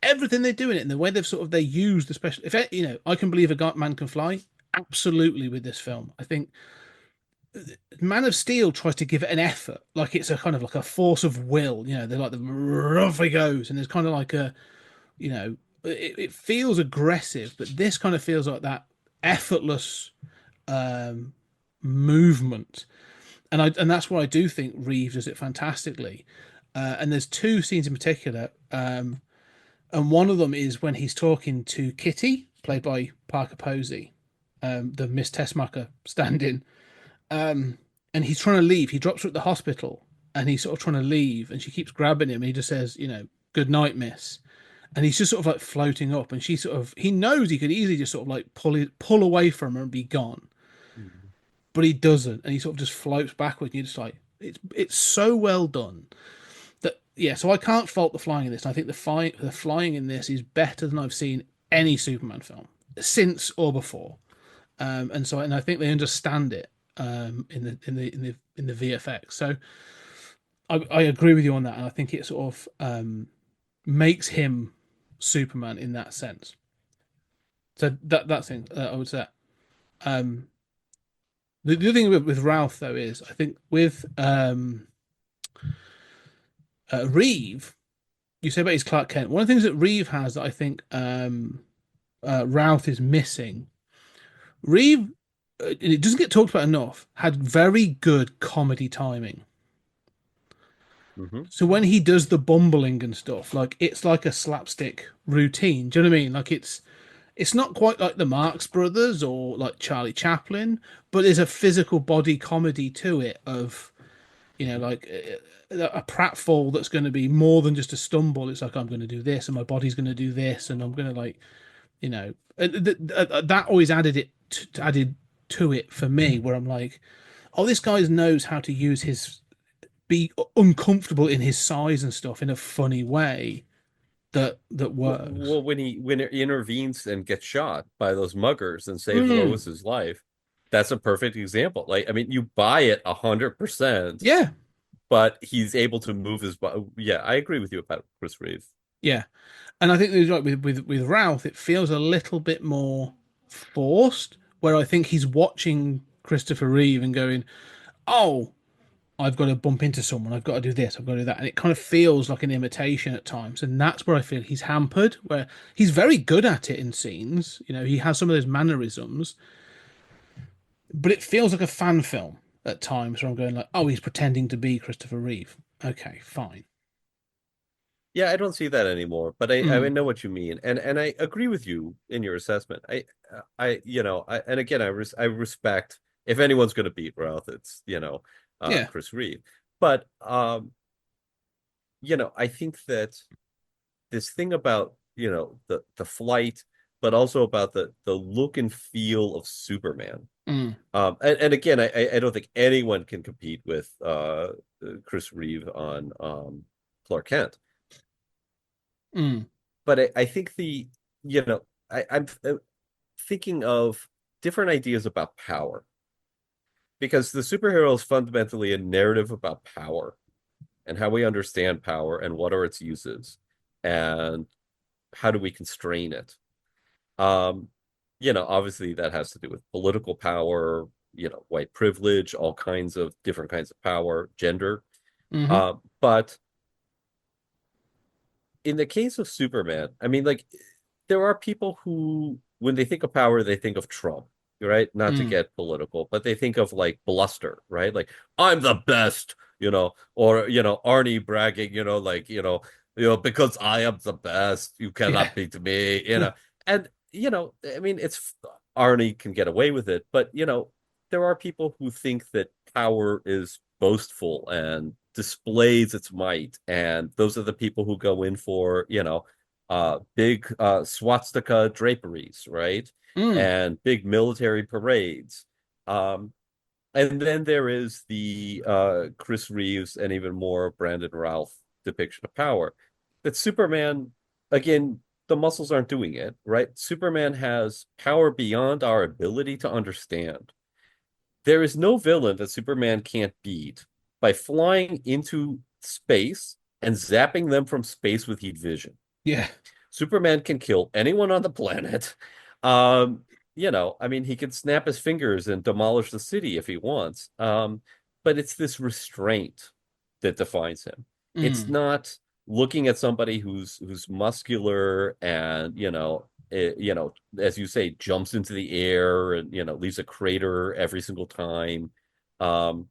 everything they do in it and the way they use the special. If you know, I can believe a man can fly. Absolutely, with this film, I think Man of Steel tries to give it an effort, like it's a kind of like a force of will. You know, they're like the off he goes, and there's kind of like a, you know, it feels aggressive, but this kind of feels like that effortless movement, and that's why I do think Reeves does it fantastically. And there's 2 scenes in particular, and one of them is when he's talking to Kitty, played by Parker Posey, the Miss Tessmacher stand-in. And he's trying to leave. He drops her at the hospital, and he's sort of trying to leave, and she keeps grabbing him. And he just says, you know, "Good night, miss." And he's just sort of like floating up, and he knows he could easily just sort of like pull away from her and be gone, but he doesn't, and he sort of just floats backwards. And you're just like, it's so well done that yeah. So I can't fault the flying in this. I think the flying in this is better than I've seen any Superman film since or before, and I think they understand it. In the VFX. So I agree with you on that, and I think it sort of makes him Superman in that sense. So that thing I would say. The other thing with Ralph though is I think with Reeve, you say about his Clark Kent. One of the things that Reeve has that I think Ralph is missing. Reeve, it doesn't get talked about enough, had very good comedy timing. So when he does the bumbling and stuff, like it's like a slapstick routine. Do you know what I mean? Like it's not quite like the Marx Brothers or like Charlie Chaplin, but there's a physical body comedy to it of, you know, like a pratfall that's going to be more than just a stumble. It's like I'm going to do this and my body's going to do this and I'm going to like, you know, that always added to it for me, where I'm like, oh, this guy knows how to use his be uncomfortable in his size and stuff in a funny way that works. Well, when it intervenes and gets shot by those muggers and saves Mm, Lois's life, that's a perfect example. Like, I mean, you buy it 100%, yeah, but he's able to move his body. Yeah, I agree with you about Chris Reeve. yeah. And I think right with Ralph, it feels a little bit more forced, where I think he's watching Christopher Reeve and going, "Oh, I've got to bump into someone. I've got to do this. I've got to do that." And it kind of feels like an imitation at times. And that's where I feel he's hampered, where he's very good at it in scenes. You know, he has some of those mannerisms, but it feels like a fan film at times where I'm going like, "Oh, he's pretending to be Christopher Reeve." Okay, fine. Yeah, I don't see that anymore, but I Mm, know what you mean, and I agree with you in your assessment. And again, I respect if anyone's going to beat Routh, it's yeah. Chris Reeve, but I think that this thing about the flight, but also about the look and feel of Superman. Mm, And again, I don't think anyone can compete with Chris Reeve on Clark Kent. mm, But I think I'm thinking of different ideas about power because the superhero is fundamentally a narrative about power and how we understand power and what are its uses and how do we constrain it. Um, obviously that has to do with political power, white privilege, all kinds of different kinds of power, gender. mm-hmm, But in the case of Superman, I mean, like, there are people who, when they think of power, they think of Trump, right? Not to mm, get political, but they think of like bluster, right? Like, I'm the best, or Arnie bragging, because I am the best, you yeah, cannot beat me, and I mean, it's Arnie can get away with it, but there are people who think that power is boastful and displays its might, and those are the people who go in for big swastika draperies, right? mm. And big military parades. Um, and then there is the Chris Reeves and even more Brandon Routh depiction of power. That Superman, again, the muscles aren't doing it, right? Superman has power beyond our ability to understand. There is no villain that Superman can't beat by flying into space and zapping them from space with heat vision. Yeah. Superman can kill anyone on the planet. I mean, he can snap his fingers and demolish the city if he wants. But it's this restraint that defines him. It's Mm. not looking at somebody who's muscular and as you say, jumps into the air and leaves a crater every single time. Um,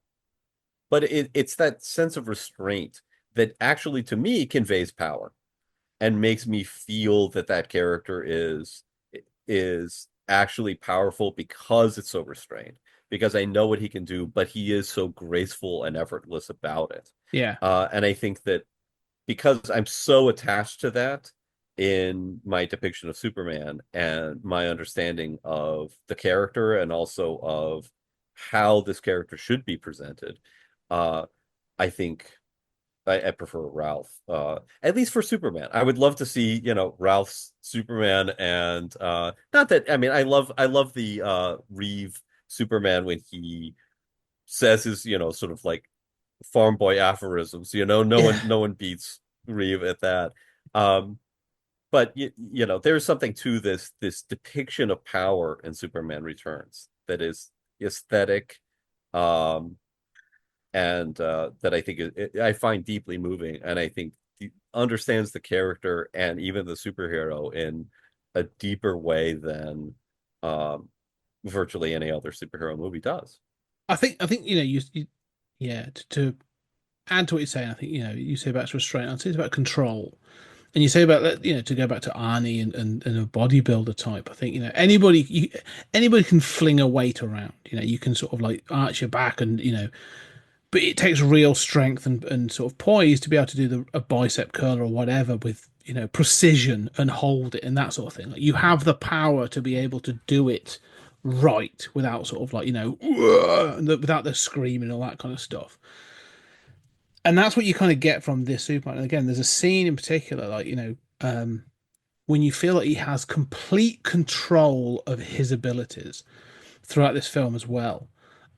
but it's that sense of restraint that actually, to me, conveys power and makes me feel that that character is actually powerful because it's so restrained, because I know what he can do, but he is so graceful and effortless about it. Yeah. And I think that because I'm so attached to that in my depiction of Superman and my understanding of the character and also of how this character should be presented, I think I prefer Ralph, at least for Superman. I would love to see, Ralph's Superman, and not that I mean, I love the Reeve Superman when he says his, sort of like farm boy aphorisms. No one Yeah. no one beats Reeve at that. Um, but there's something to this depiction of power in Superman Returns that is aesthetic, um, and that I think I find deeply moving, and I think he understands the character and even the superhero in a deeper way than um, virtually any other superhero movie does. I think yeah, to add to what you're saying, I think you say about restraint. I'd say it's about control, and you say about that, to go back to Arnie and a bodybuilder type. I think anybody can fling a weight around. You can sort of like arch your back and but it takes real strength and sort of poise to be able to do a bicep curl or whatever with precision and hold it and that sort of thing. Like you have the power to be able to do it right without sort of like without the screaming and all that kind of stuff. And that's what you kind of get from this Superman. And again, there's a scene in particular, like, when you feel that he has complete control of his abilities throughout this film as well.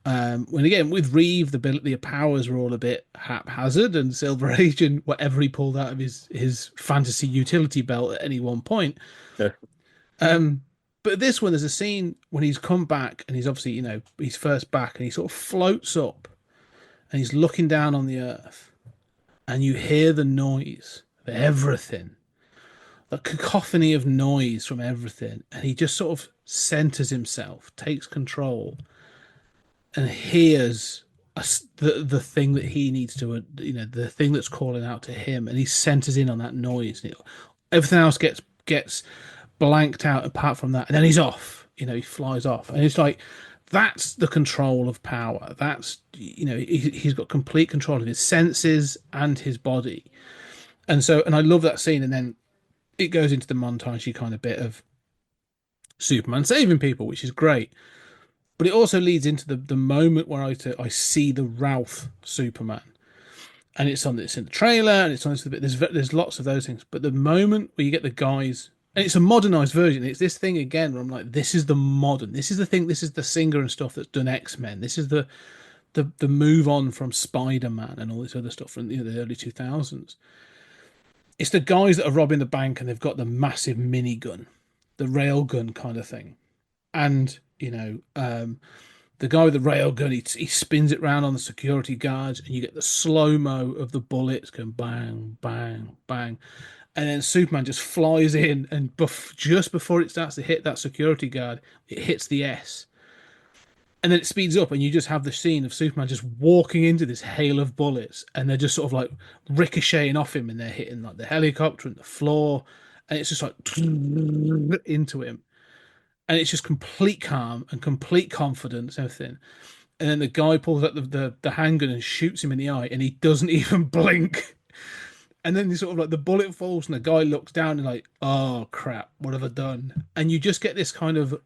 When again with Reeve, the powers were all a bit haphazard, and Silver Age and whatever he pulled out of his fantasy utility belt at any one point. Um, but this one, there's a scene when he's come back, and he's obviously, he's first back, and he sort of floats up, and he's looking down on the earth, and you hear the noise of everything, the cacophony of noise from everything, and he just sort of centers himself, takes control, and hears the thing that he needs to, the thing that's calling out to him, and he centers in on that noise. And everything else gets blanked out apart from that, and then he's off. He flies off, and it's like that's the control of power. That's he's got complete control of his senses and his body, and I love that scene, and then it goes into the montagey kind of bit of Superman saving people, which is great. But it also leads into the moment where I see the Routh Superman, and it's in the trailer, and it's on the bit. There's lots of those things, but the moment where you get the guys, and it's a modernized version. It's this thing again where I'm like, this is the modern. This is the thing. This is the Singer and stuff that's done X-Men. This is the move on from Spider-Man and all this other stuff from the early 2000s. It's the guys that are robbing the bank, and they've got the massive minigun, the railgun kind of thing, and the guy with the railgun, he spins it round on the security guards, and you get the slow-mo of the bullets going bang, bang, bang. And then Superman just flies in, and just before it starts to hit that security guard, it hits the S. And then it speeds up, and you just have the scene of Superman just walking into this hail of bullets, and they're just sort of like ricocheting off him, and they're hitting like the helicopter and the floor, and it's just like into him. And it's just complete calm and complete confidence, everything. And then the guy pulls out the handgun and shoots him in the eye, and he doesn't even blink. And then sort of like the bullet falls, and the guy looks down and like, oh crap, what have I done? And you just get this kind of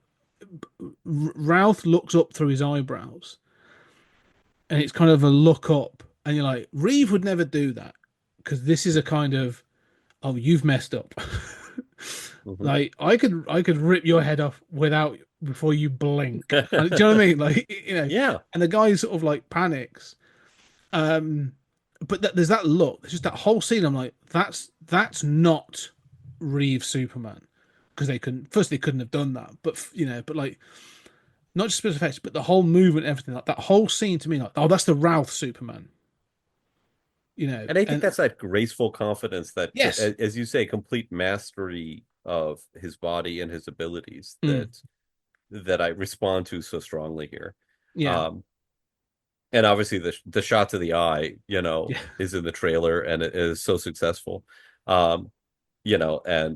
Routh looks up through his eyebrows, and it's kind of a look up, and you're like, Reeve would never do that, because this is a kind of, oh, you've messed up. Like I could rip your head off before you blink. Do you know what I mean? Like Yeah. And the guy sort of like panics. But there's that look. There's just that whole scene. I'm like, that's not Reeve Superman, because they couldn't have done that. But but like not just special effects, but the whole movement, everything, like that whole scene to me, like, oh, that's the Routh Superman. And I think that's that graceful confidence that, yes, as you say, complete mastery of his body and his abilities that I respond to so strongly here. Yeah. And obviously the shot to the eye, Yeah. is in the trailer, and it is so successful. And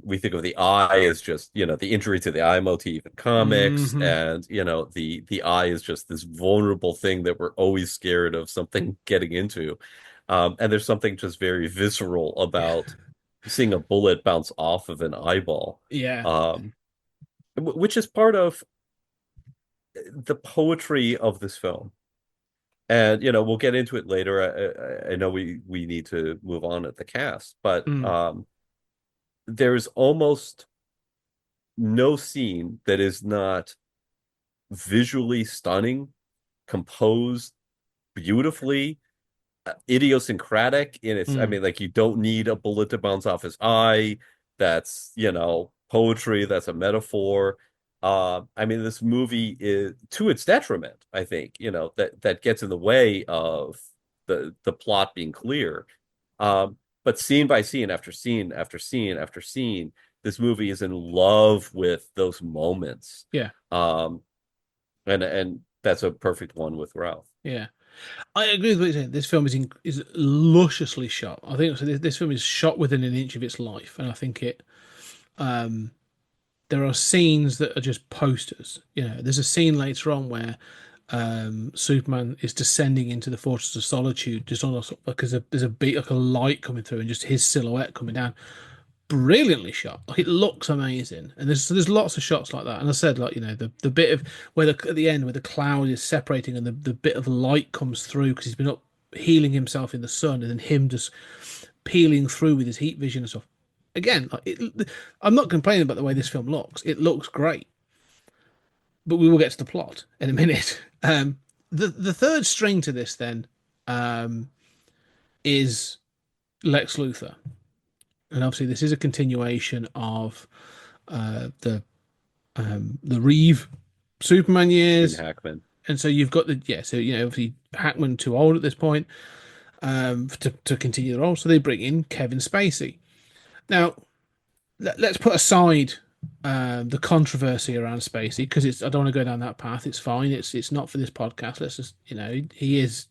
we think of the eye as just, the injury to the eye motif in comics, and the eye is just this vulnerable thing that we're always scared of something getting into. And there's something just very visceral about seeing a bullet bounce off of an eyeball. Yeah. Which is part of the poetry of this film. And we'll get into it later. I know we need to move on at the cast, but there's almost no scene that is not visually stunning, composed beautifully, idiosyncratic in its. I mean, like, you don't need a bullet to bounce off his eye. That's poetry. That's a metaphor. I mean, this movie is, to its detriment, I think, that gets in the way of the plot being clear. But scene by scene, after scene after scene after scene, this movie is in love with those moments. Yeah. And that's a perfect one with Ralph. Yeah. I agree with what you're saying. This film is lusciously shot. I think this film is shot within an inch of its life, and I think it. There are scenes that are just posters. There's a scene later on where Superman is descending into the Fortress of Solitude, just on because there's a beat, like a light coming through, and just his silhouette coming down. Brilliantly shot. Like, it looks amazing, and there's lots of shots like that. And I said, like, the bit of where at the end where the cloud is separating, and the bit of light comes through because he's been up healing himself in the sun, and then him just peeling through with his heat vision and stuff. Again, I'm not complaining about the way this film looks. It looks great, but we will get to the plot in a minute. The third string to this then is Lex Luthor, and obviously this is a continuation of the Reeve Superman years. Gene Hackman. And so you've got so obviously Hackman too old at this point to continue the role, so they bring in Kevin Spacey. Now, let's put aside the controversy around Spacey, because I don't want to go down that path. It's fine. It's not for this podcast. Let's just he is.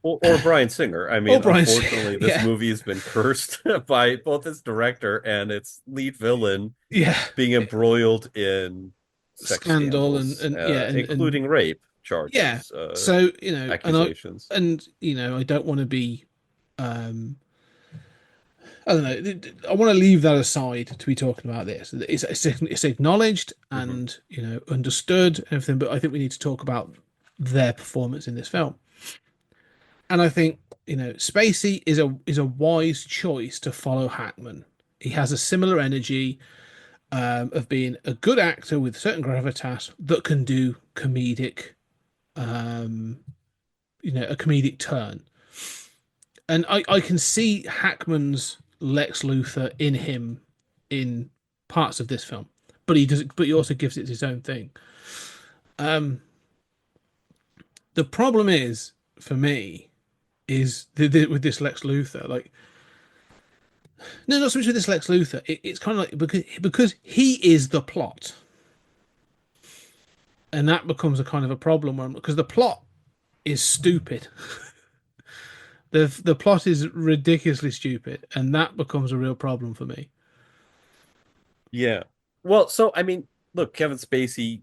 Or Bryan Singer. I mean, unfortunately, this movie has been cursed by both its director and its lead villain being embroiled in scandal and including rape charges. Yeah. So accusations. And I don't want to be. I don't know. I want to leave that aside to be talking about this. It's acknowledged and understood and everything, but I think we need to talk about their performance in this film. And I think Spacey is a wise choice to follow Hackman. He has a similar energy of being a good actor with certain gravitas that can do comedic, a comedic turn. And I can see Hackman's Lex Luthor in him in parts of this film, but he also gives it his own thing. The problem is for me is with this Lex Luthor, not so much with this Lex Luthor. It's kind of like because he is the plot, and that becomes a kind of a problem because the plot is stupid. The plot is ridiculously stupid, and that becomes a real problem for me. Yeah. Well, so I mean, look, Kevin Spacey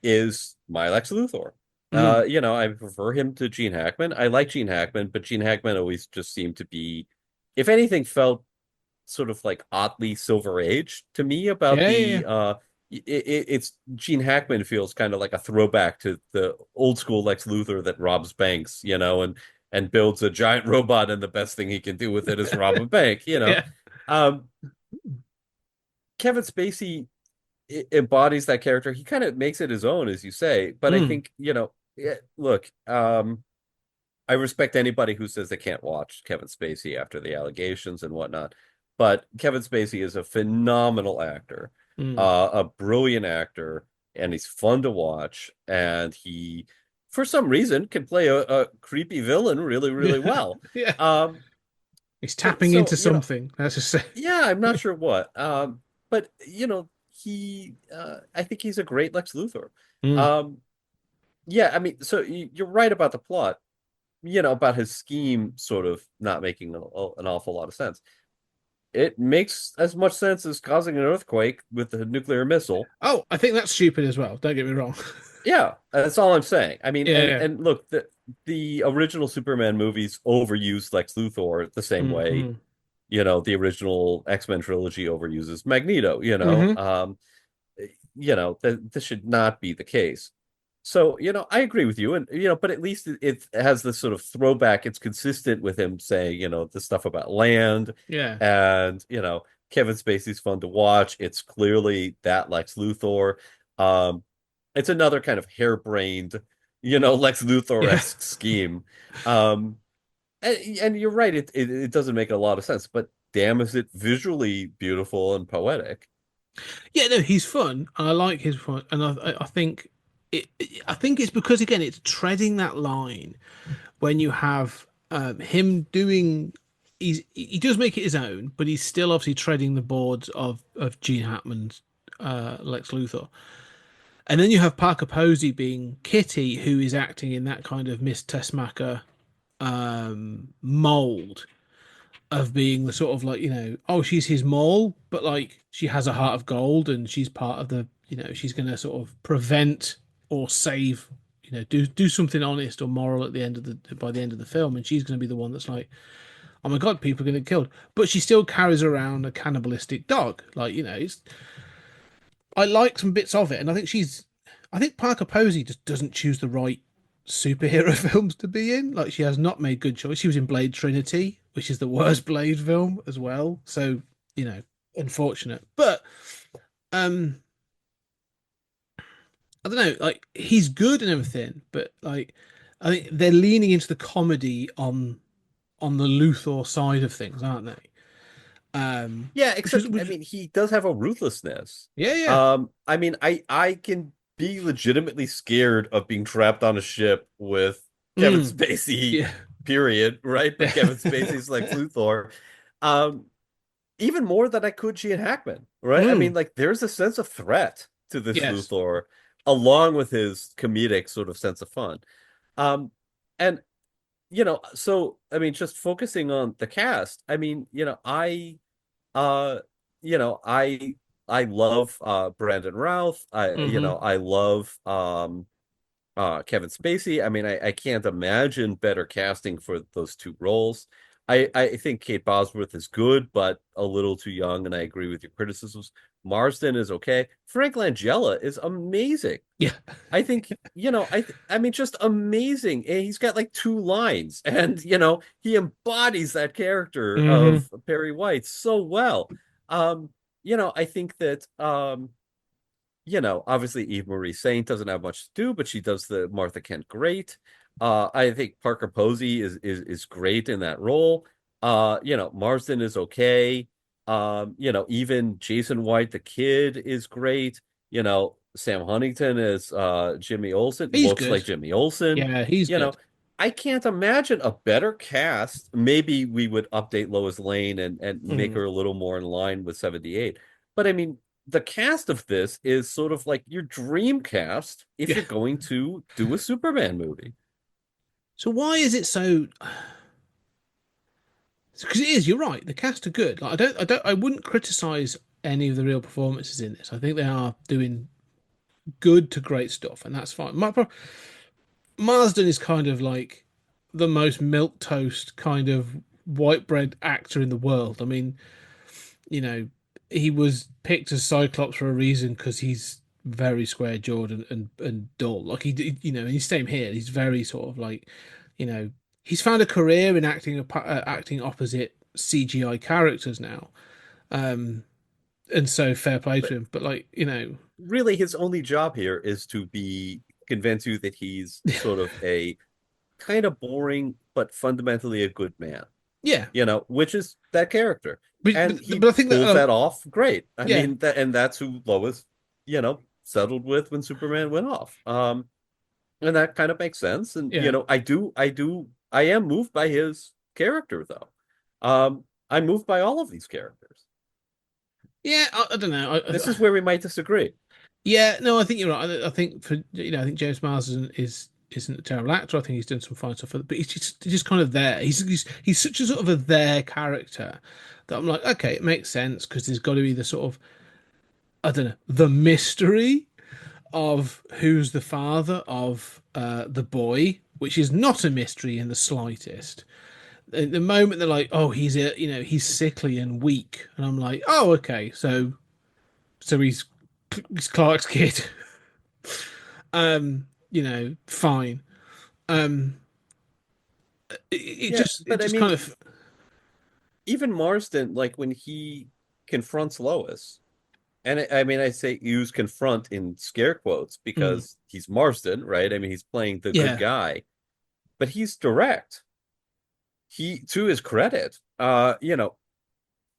is my Lex Luthor. I prefer him to Gene Hackman. I like Gene Hackman, but Gene Hackman always just seemed to be, if anything, felt sort of like oddly Silver Age to me about it's Gene Hackman feels kind of like a throwback to the old school Lex Luthor that robs banks, and builds a giant robot, and the best thing he can do with it is rob a bank, Kevin Spacey embodies that character. He kind of makes it his own, as you say, but I think, look, I respect anybody who says they can't watch Kevin Spacey after the allegations and whatnot, but Kevin Spacey is a phenomenal actor, a brilliant actor, and he's fun to watch, and he, for some reason, can play a creepy villain really, really well. He's tapping into something. Let's just say. Yeah, I'm not sure what. But he, I think he's a great Lex Luthor. I mean, so you're right about the plot. About his scheme sort of not making an awful lot of sense. It makes as much sense as causing an earthquake with a nuclear missile. Oh, I think that's stupid as well. Don't get me wrong. Yeah, that's all I'm saying. I mean, and look, the original Superman movies overused Lex Luthor the same way, the original X-Men trilogy overuses Magneto, this should not be the case. So, I agree with you. And, but at least it has this sort of throwback. It's consistent with him saying, the stuff about land. Yeah. And, Kevin Spacey's fun to watch. It's clearly that Lex Luthor. It's another kind of harebrained, Lex Luthor-esque scheme. And you're right. It doesn't make a lot of sense, but damn, is it visually beautiful and poetic. Yeah, no, he's fun. I like his fun. And I think it's because, again, it's treading that line when you have him doing. He does make it his own, but he's still obviously treading the boards of Gene Hackman's Lex Luthor. And then you have Parker Posey being Kitty, who is acting in that kind of Miss Tessmacher mold of being the sort of she's his mole, but she has a heart of gold, and she's part of the, she's going to sort of prevent or save, do something honest or moral by the end of the film, and she's going to be the one that's like, oh my god, people are going to get killed, but she still carries around a cannibalistic dog. I like some bits of it, and I think Parker Posey just doesn't choose the right superhero films to be in. Like she has not made good choice. She was in Blade Trinity, which is the worst Blade film as well. So, you know, unfortunate. But um I don't know, like he's good and everything, but like I think they're leaning into the comedy on the Luthor side of things, aren't they? Yeah, Which is except I which mean, he does have a ruthlessness. yeah, yeah. I mean, I can be legitimately scared of being trapped on a ship with Kevin Mm, Spacey, yeah. period, right? But Yeah. Kevin Spacey's like Luthor. Um, Even more than I could Gene Hackman, right? I mean, Mm, like there's a sense of threat to this yes. Luthor, along with his comedic sort of sense of fun. Um, and so I mean, just focusing on the cast, I mean, uh, I love Brandon Routh. Hmm. I love Kevin Spacey. I mean, I can't imagine better casting for those two roles. I think Kate Bosworth is good, but a little too young, and I agree with your criticisms. Marsden is okay. Frank Langella is amazing. Yeah. I think, I mean, just amazing. And he's got like two lines, and he embodies that character Hmm. of Perry White so well. Um, I think that obviously Eve Marie Saint doesn't have much to do, but she does the Martha Kent great. I think Parker Posey is great in that role. Marsden is okay. Even Jason White, the kid, is great. Sam Huntington is Jimmy Olsen, He's looks good. like Jimmy Olsen. Yeah, he's You know, good. I can't imagine a better cast. Maybe we would update Lois Lane and make Mm. her a little more in line with 78. But I mean, the cast of this is sort of like your dream cast if Yeah. you're going to do a Superman movie. So why is it so? Because it is. You're right. The cast are good. Like, I wouldn't criticize any of the real performances in this. I think they are doing good to great stuff, and that's fine. Marsden is kind of like the most milk toast kind of white bread actor in the world. I mean, you know, he was picked as Cyclops for a reason because he's very square jawed and dull. Like and he's same here. He's very sort of like, you know, he's found a career in acting opposite CGI characters now. Um, and so fair play But to him. But like, really, his only job here is to be convince you that he's sort of a kind of boring, but fundamentally a good man, yeah. which is that character. But And but, he but I think that pulls that off great. I yeah, mean, that's who Lois, settled with when Superman went off. And that kind of makes sense. And yeah, I am moved by his character though. I'm moved by all of these characters. yeah. I don't know. This is where we might disagree. Yeah, no, I think you're right. I think I think James Marsden isn't a terrible actor. I think he's done some fine stuff, but he's just kind of there. He's such a sort of a there character that I'm like, okay, it makes sense because there's got to be the sort of I don't know the mystery of who's the father of the boy, which is not a mystery in the slightest. At the moment they're like, oh, he's sickly and weak, and I'm like, oh, okay, so he's Clark's kid. Fine. Um, Yeah, it but I just kind mean, of, even Marsden, like when he confronts Lois, and I mean, I say use confront in scare quotes mm, because he's Marsden, right? I mean, he's playing the good yeah, guy, but he's direct. To his credit,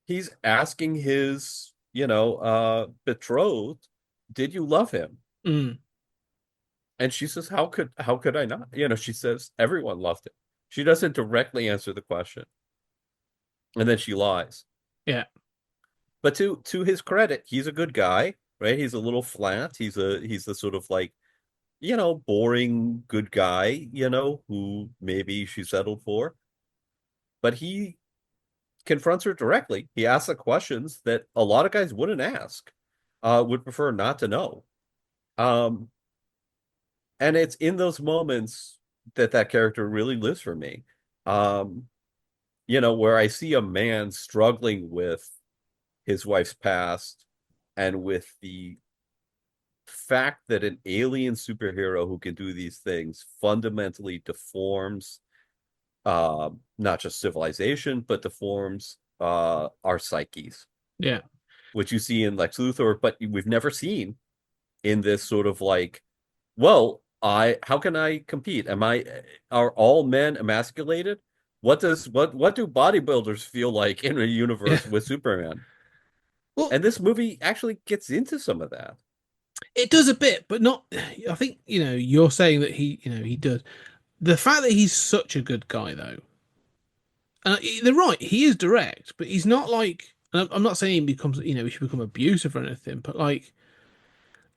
he's asking his, betrothed, did you love him? mm, And she says, how could I not? She says, everyone loved him. She doesn't directly answer the question. And then she lies. yeah, But to his credit, he's a good guy, right? He's a little flat. He's the sort of like, boring good guy, who maybe she settled for. But he confronts her directly. He asks the questions that a lot of guys wouldn't ask, would prefer not to know. Um, and it's in those moments that character really lives for me. Um, where I see a man struggling with his wife's past and with the fact that an alien superhero who can do these things fundamentally deforms not just civilization, but deforms our psyches, Yeah. which you see in Lex Luthor, but we've never seen in this sort of like, well, how can I compete? Are all men emasculated? What do bodybuilders feel like in a Yeah. universe with Superman? Well, And this movie actually gets into some of that. it does a bit, but not. I think you're saying that he does. The fact that he's such a good guy, though, and they're right. He is direct, but he's not like. And I'm not saying he becomes, he should become abusive or anything, but like,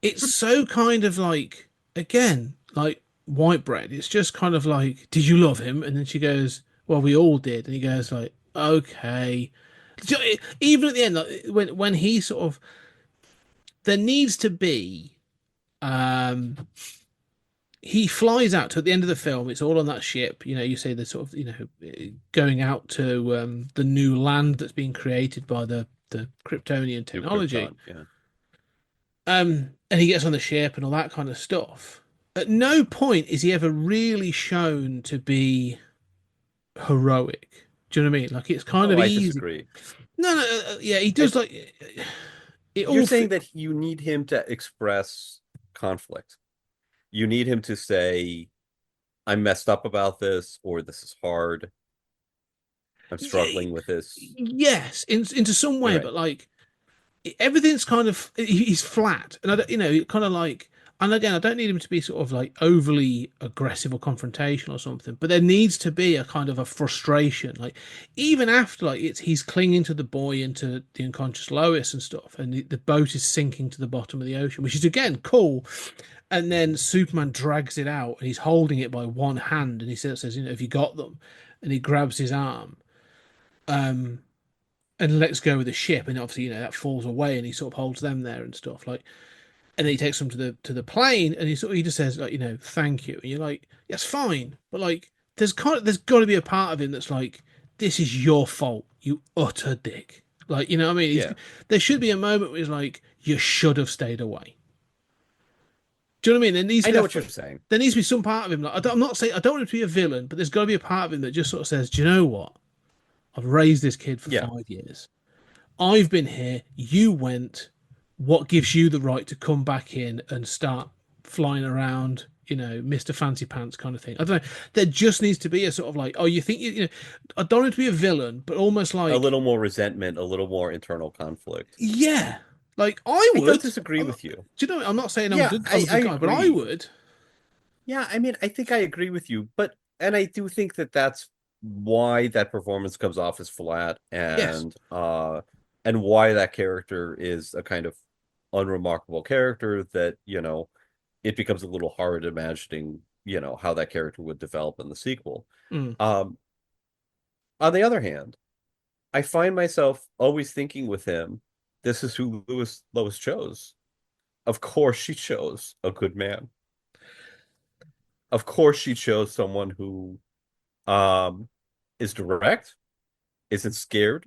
it's so kind of like, again, like white bread. It's just kind of like, did you love him? And then she goes, well, we all did. And he goes like, okay. Even at the end, like when he sort of, there needs to be, he flies out to at the end of the film. It's all on that ship. You say the sort of, going out to the new land that's being created by the Kryptonian New technology. Krypton, yeah. And he gets on the ship and all that kind of stuff. At no point is he ever really shown to be heroic. Do you know what I mean? Like it's kind Oh, of I easy. disagree. No, no, yeah, he does like it. You're All saying that you need him to express conflict. You need him to say, I'm messed up about this, or this is hard. I'm struggling with this. yes, into some way, You're right. but like everything's kind of he's flat, and I don't, kind of like. And again, I don't need him to be sort of like overly aggressive or confrontational or something, but there needs to be a kind of a frustration. Like even after like he's clinging to the boy and to the unconscious Lois and stuff, and the boat is sinking to the bottom of the ocean, which is again cool. And then Superman drags it out and he's holding it by one hand and he says, have you got them? And he grabs his arm. And lets go of the ship, and obviously, that falls away, and he sort of holds them there and stuff. Like, and then he takes them to the plane, and he just says like, thank you, and you're like, that's fine, but like, there's got to be a part of him that's like, this is your fault, you utter dick. Like, what I mean? Yeah. There should be a moment where he's like, you should have stayed away. Do you know what I mean? I know what you're saying. There needs to be some part of him. Like, I'm not saying I don't want him to be a villain, but there's got to be a part of him that just sort of says, do you know what? I've raised this kid for 5 years. I've been here. You went. What gives you the right to come back in and start flying around? Mr. Fancy Pants kind of thing. I don't know. There just needs to be a sort of like, oh, you think I don't want to be a villain, but almost like a little more resentment, a little more internal conflict. Yeah, like I would. I don't disagree with you. Do you know? I'm not saying I'm Yeah, a good guy, but I would. Yeah, I mean, I think I agree with you, and I do think that that's why that performance comes off as flat, and Yes. And why that character is a kind of unremarkable character that, it becomes a little hard imagining, how that character would develop in the sequel. Mm. On the other hand, I find myself always thinking with him, this is who Lois chose. Of course she chose a good man. Of course she chose someone who is direct, isn't scared,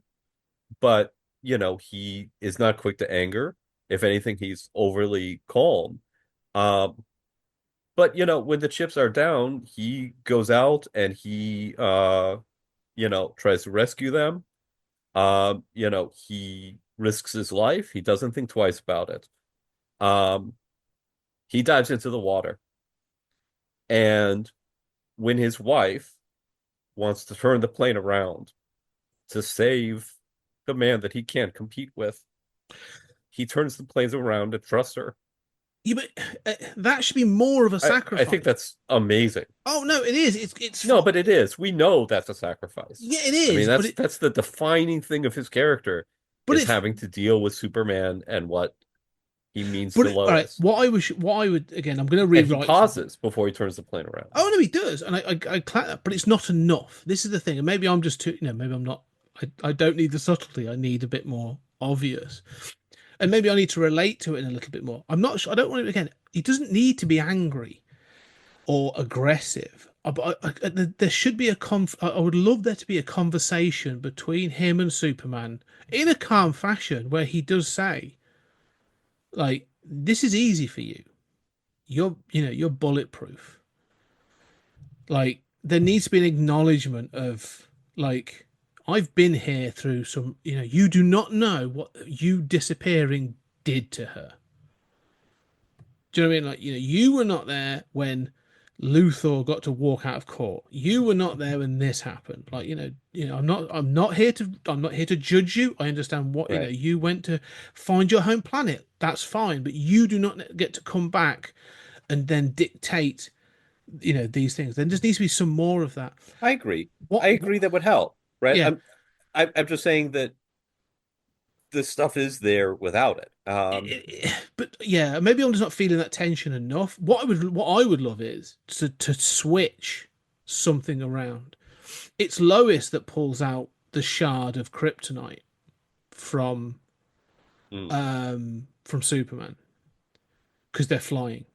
but he is not quick to anger. If anything, he's overly calm. But when the chips are down, he goes out and he tries to rescue them. He risks his life. He doesn't think twice about it. He dives into the water. And when his wife wants to turn the plane around to save the man that he can't compete with, he turns the planes around and trusts her. Yeah, but that should be more of a sacrifice. I think that's amazing. Oh no, it is. It's no, but it is. We know that's a sacrifice. Yeah, it is. I mean, that's the defining thing of his character, is having to deal with Superman and what he means to Lois. All right, what I would again, I'm going to rewrite. And he pauses before he turns the plane around. Oh no, he does, and I that, but it's not enough. This is the thing, and maybe I'm just too. Maybe I'm not. I don't need the subtlety. I need a bit more obvious. And maybe I need to relate to it in a little bit more. I'm not sure. I don't want to, again, he doesn't need to be angry or aggressive. There should be I would love there to be a conversation between him and Superman in a calm fashion where he does say, like, this is easy for you. you're bulletproof. Like there needs to be an acknowledgement of like I've been here through some, you do not know what you disappearing did to her. Do you know what I mean? Like, you were not there when Luthor got to walk out of court. You were not there when this happened. Like, I'm not here to judge you. I understand what, Right. you went to find your home planet. That's fine, but you do not get to come back and then dictate, these things. There just needs to be some more of that. I agree. I What agree that would help, right? yeah. I'm just saying that this stuff is there without it. But yeah, maybe I'm just not feeling that tension enough. What I would love is to switch something around. It's Lois that pulls out the shard of kryptonite from Mm. from Superman because they're flying.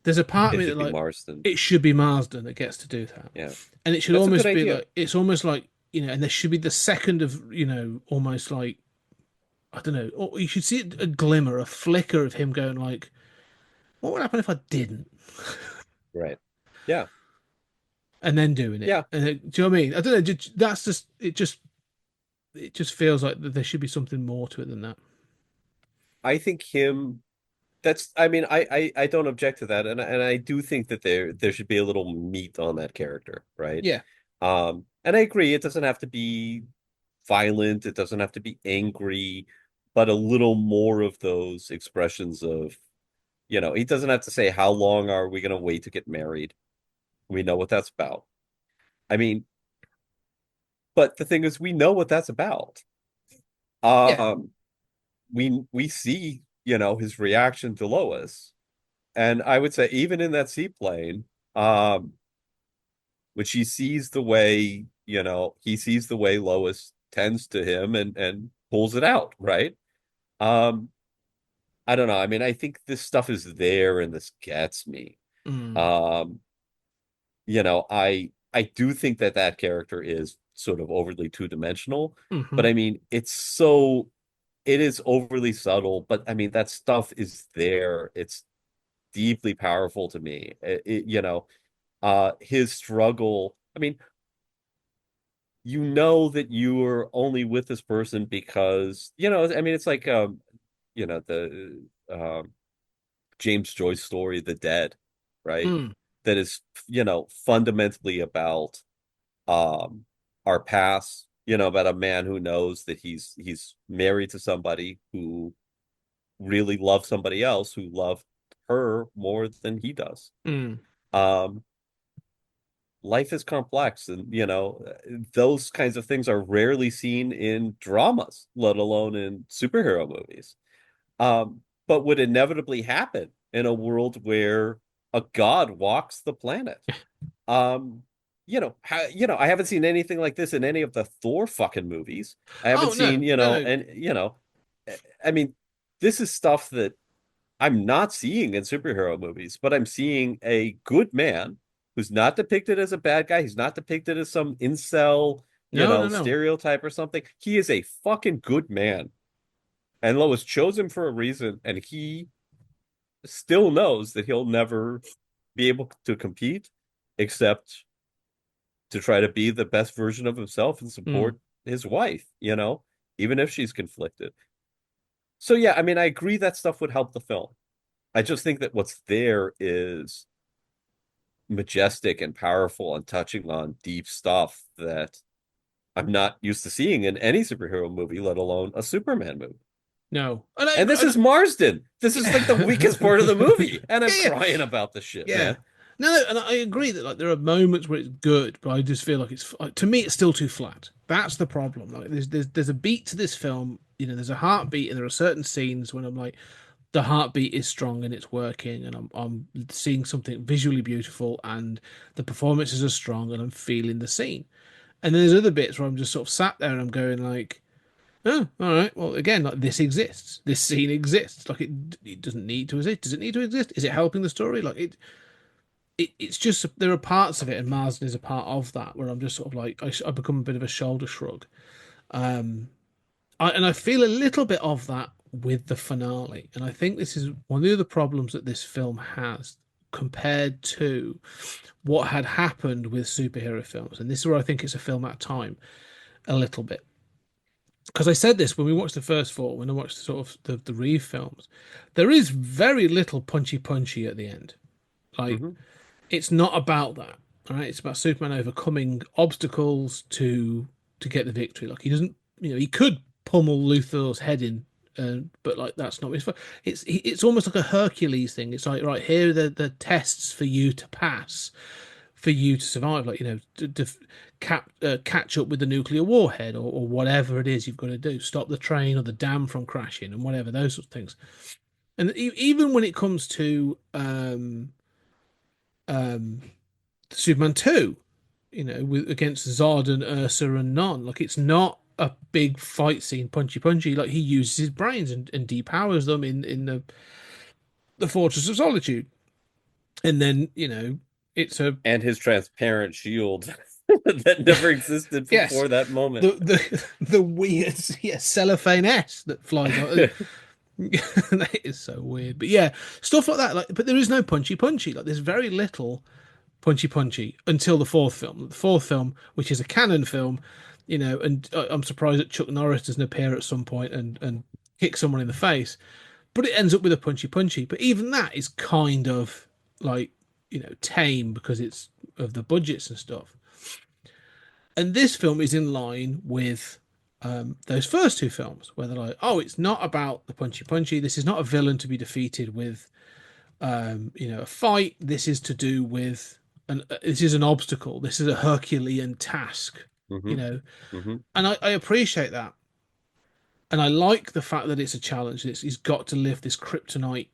There's a part of It me that should be like Marston. it should be Marsden that gets to do that, Yeah, and it should that's a almost good be idea. like it's almost like and there should be the second of almost like I don't know, or you should see a glimmer, a flicker of him going like, "What would happen if I didn't?" Right. Yeah. And then doing it. Yeah. And do you know what I mean? I don't know. That's just it. Just feels like there should be something more to it than that. I think him that's I mean I don't object to that, and I do think that there should be a little meat on that character, right? Yeah. And I agree it doesn't have to be violent, it doesn't have to be angry, but a little more of those expressions of, he doesn't have to say how long are we going to wait to get married. We know what that's about. I mean, but the thing is we know what that's about. Yeah. Um we see, his reaction to Lois. And I would say even in that seaplane, when she sees the way, he sees the way Lois tends to him and pulls it out, right? Um, I don't know. I mean, I think this stuff is there and this gets me. Mm. Um, I do think that that character is sort of overly two-dimensional, but Hmm. I mean, it is overly subtle, but I mean, that stuff is there. It's deeply powerful to me. His struggle. I mean, that you're only with this person because, I mean, it's like, the James Joyce story, The Dead, right? Mm. That is, fundamentally about our past, about a man who knows that he's married to somebody who really loves somebody else who loved her more than he does. Mm. Um, Life is complex, and those kinds of things are rarely seen in dramas, let alone in superhero movies. But would inevitably happen in a world where a god walks the planet. Um, I haven't seen anything like this in any of the Thor fucking movies. I haven't Oh seen, no, no, no. and I mean, this is stuff that I'm not seeing in superhero movies, but I'm seeing a good man who's not depicted as a bad guy. He's not depicted as some incel, No, no, no. stereotype or something. He is a fucking good man. And Lois chose him for a reason, and he still knows that he'll never be able to compete except to try to be the best version of himself and Mm. support his wife, even if she's conflicted. So yeah, I mean, I agree that stuff would help the film. I just think that what's there is majestic and powerful and touching on deep stuff that I'm not used to seeing in any superhero movie, let alone a Superman movie. No. And And this is Marsden. This is like the weakest part of the movie, and I'm Yeah, yeah. crying about this shit, Yeah. man. No, no, and I agree that like there are moments where it's good, but I just feel like it's like, to me it's still too flat. That's the problem. Like there's a beat to this film, there's a heartbeat, and there are certain scenes when I'm like, the heartbeat is strong and it's working, and I'm seeing something visually beautiful, and the performances are strong, and I'm feeling the scene. And then there's other bits where I'm just sort of sat there and I'm going like, oh, all right. Well, again, like this exists. This scene exists. Like it doesn't need to exist. Does it need to exist? Is it helping the story? Like it's just there are parts of it, and Marsden is a part of that where I'm just sort of like I become a bit of a shoulder shrug. And I feel a little bit of that with the finale. And I think this is one of the other problems that this film has compared to what had happened with superhero films. And this is where I think it's a film at time a little bit. Because I said this when we watched the first four, when I watched sort of the Reeve films, there is very little punchy at the end. Like, it's not about that. All right, it's about Superman overcoming obstacles to get the victory. Like, he doesn't, he could pummel Luthor's head in, but like that's not his. It's almost like a Hercules thing. It's like, right, here are the tests for you to pass, for you to survive. Like, catch up with the nuclear warhead, or whatever it is you've got to do. Stop the train or the dam from crashing, and whatever, those sorts of things. And even when it comes to Superman 2, against Zod and Ursa and Non, like, it's not a big fight scene, punchy. Like, he uses his brains and depowers them in the Fortress of Solitude. And then, it's and his transparent shield that never existed yes, before that moment. The weird, cellophane S that flies out. That is so weird. But yeah, stuff like that. Like, but there is no punchy. Like, there's very little punchy until the fourth film. The fourth film, which is a canon film, and I'm surprised that Chuck Norris doesn't appear at some point and kick someone in the face. But it ends up with a punchy. But even that is kind of like, tame because it's of the budgets and stuff. And this film is in line with those first two films, where they're like, oh, it's not about the punchy. This is not a villain to be defeated with, a fight. This is to do with this is an obstacle. This is a Herculean task, and I appreciate that, and I like the fact that it's a challenge. He's got to lift this kryptonite,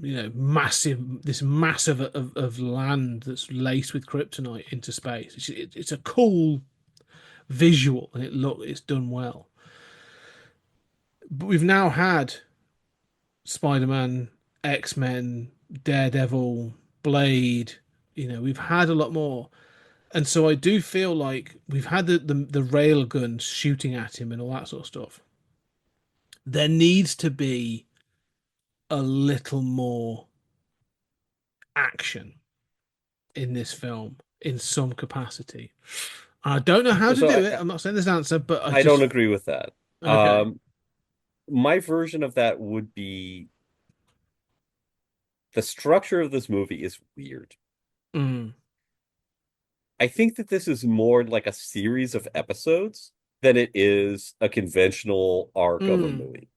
this massive of land that's laced with kryptonite into space. It's a cool visual, and it's done well. But we've now had Spider-Man, X-Men, Daredevil, Blade. We've had a lot more, and so I do feel like we've had the rail guns shooting at him and all that sort of stuff. There needs to be a little more action in this film in some capacity. I don't know how to do it. I'm not saying there's an answer, but I don't agree with that. Okay. My version of that would be the structure of this movie is weird. I think that this is more like a series of episodes than it is a conventional arc of a movie.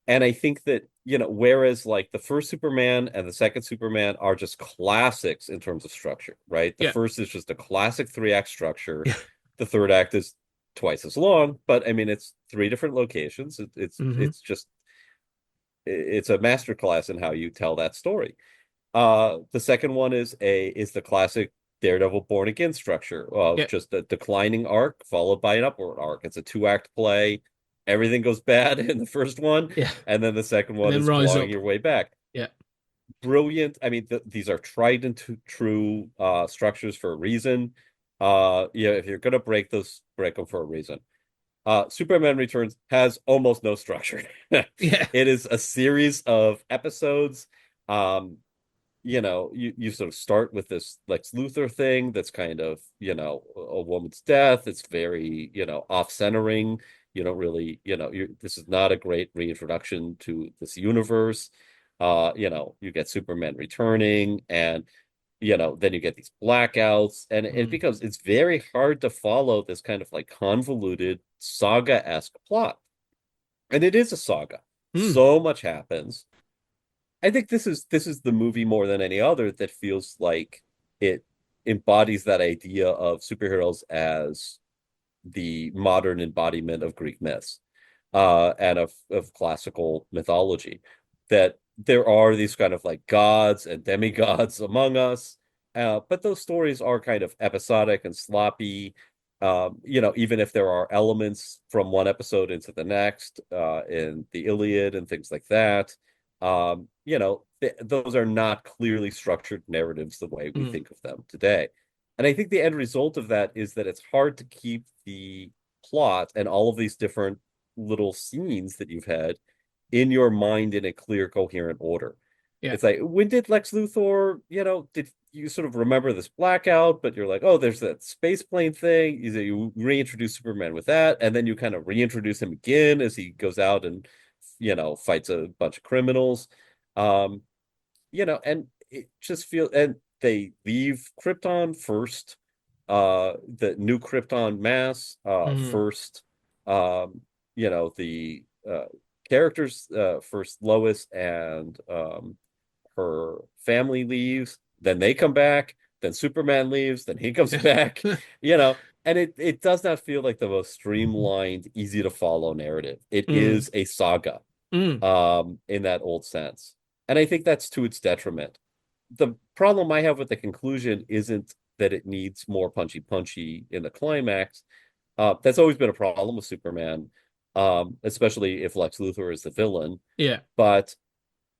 And I think that, whereas like the first Superman and the second Superman are just classics in terms of structure, right? The first is just a classic 3-act structure. Yeah. The third act is twice as long, but I mean, it's 3 different locations. It's just, it's a masterclass in how you tell that story. The second one is the classic Daredevil Born Again structure of just a declining arc followed by an upward arc. It's a 2-act play. Everything goes bad in the first one, and then the second one is clawing your way back. Yeah, brilliant. I mean, these are tried and true structures for a reason. If you're gonna break those, break them for a reason. Superman Returns has almost no structure. It is a series of episodes. You sort of start with this Lex Luthor thing that's kind of, a woman's death. It's very, off-centering. You don't really, this is not a great reintroduction to this universe. You get Superman returning, and then you get these blackouts, and it's very hard to follow this kind of like convoluted saga-esque plot. And it is a saga. So much happens. I think this is the movie more than any other that feels like it embodies that idea of superheroes as the modern embodiment of Greek myths, and of classical mythology. That there are these kind of like gods and demigods among us, but those stories are kind of episodic and sloppy. Even if there are elements from one episode into the next, in the Iliad and things like that, those are not clearly structured narratives the way we think of them today. And I think the end result of that is that it's hard to keep the plot and all of these different little scenes that you've had in your mind in a clear, coherent order. Yeah. It's like, when did Lex Luthor, did you sort of remember this blackout, but you're like, oh, there's that space plane thing. You reintroduce Superman with that, and then you kind of reintroduce him again as he goes out and, fights a bunch of criminals. Um, and it just feels, and they leave Krypton first, the new Krypton mass, first, the characters, first Lois and her family leaves, then they come back, then Superman leaves, then he comes back, and it does not feel like the most streamlined, easy to follow narrative. It is a saga, in that old sense. And I think that's to its detriment. The problem I have with the conclusion isn't that it needs more punchy in the climax. That's always been a problem with Superman, especially if Lex Luthor is the villain. Yeah. But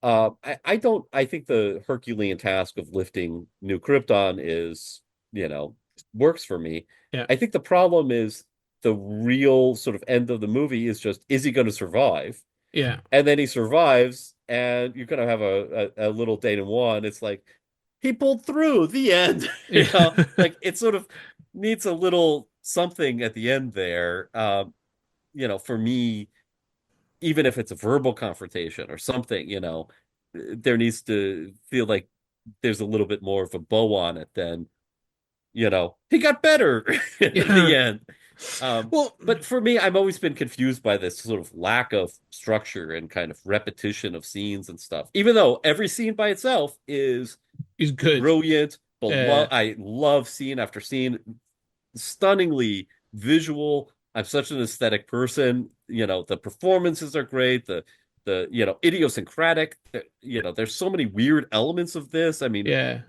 I think the Herculean task of lifting New Krypton is, works for me. Yeah. I think the problem is the real sort of end of the movie is just, is he going to survive? Yeah. And then he survives, and you're going to have a little Dane in one. It's like, he pulled through, the end. Yeah. Like, it sort of needs a little something at the end there. For me, even if it's a verbal confrontation or something, there needs to feel like there's a little bit more of a bow on it than, he got better in the end. But for me, I've always been confused by this sort of lack of structure and kind of repetition of scenes and stuff. Even though every scene by itself is good, brilliant, I love scene after scene, stunningly visual. I'm such an aesthetic person. The performances are great. The idiosyncratic. There's so many weird elements of this. I mean,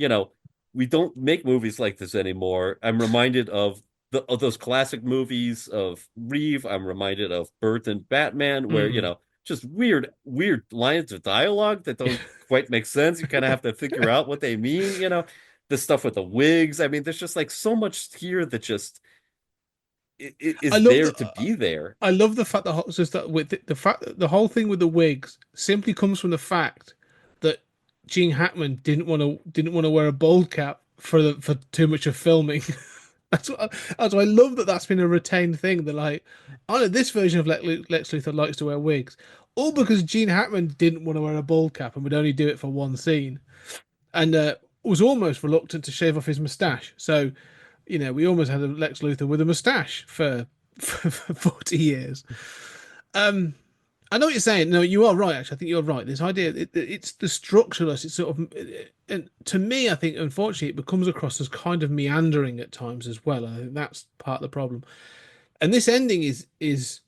we don't make movies like this anymore. I'm reminded of those classic movies of Reeve. I'm reminded of Burton Batman, where just weird lines of dialogue that don't quite make sense. You kind of have to figure out what they mean. The stuff with the wigs. I mean, there's just like so much here that just is there to be there. I love the fact that just that with the fact that the whole thing with the wigs simply comes from the fact that Gene Hackman didn't want to wear a bald cap for too much of filming. That's why I love that that's been a retained thing. They're like, I know this version of Lex Luthor likes to wear wigs, all because Gene Hackman didn't want to wear a bald cap and would only do it for one scene, and was almost reluctant to shave off his mustache. So, we almost had a Lex Luthor with a mustache for 40 years. I know what you're saying. No, you are right. Actually, I think you're right. This idea, it's the structureless. It's sort of, and to me, I think, unfortunately, it becomes across as kind of meandering at times as well. I think that's part of the problem. And this ending is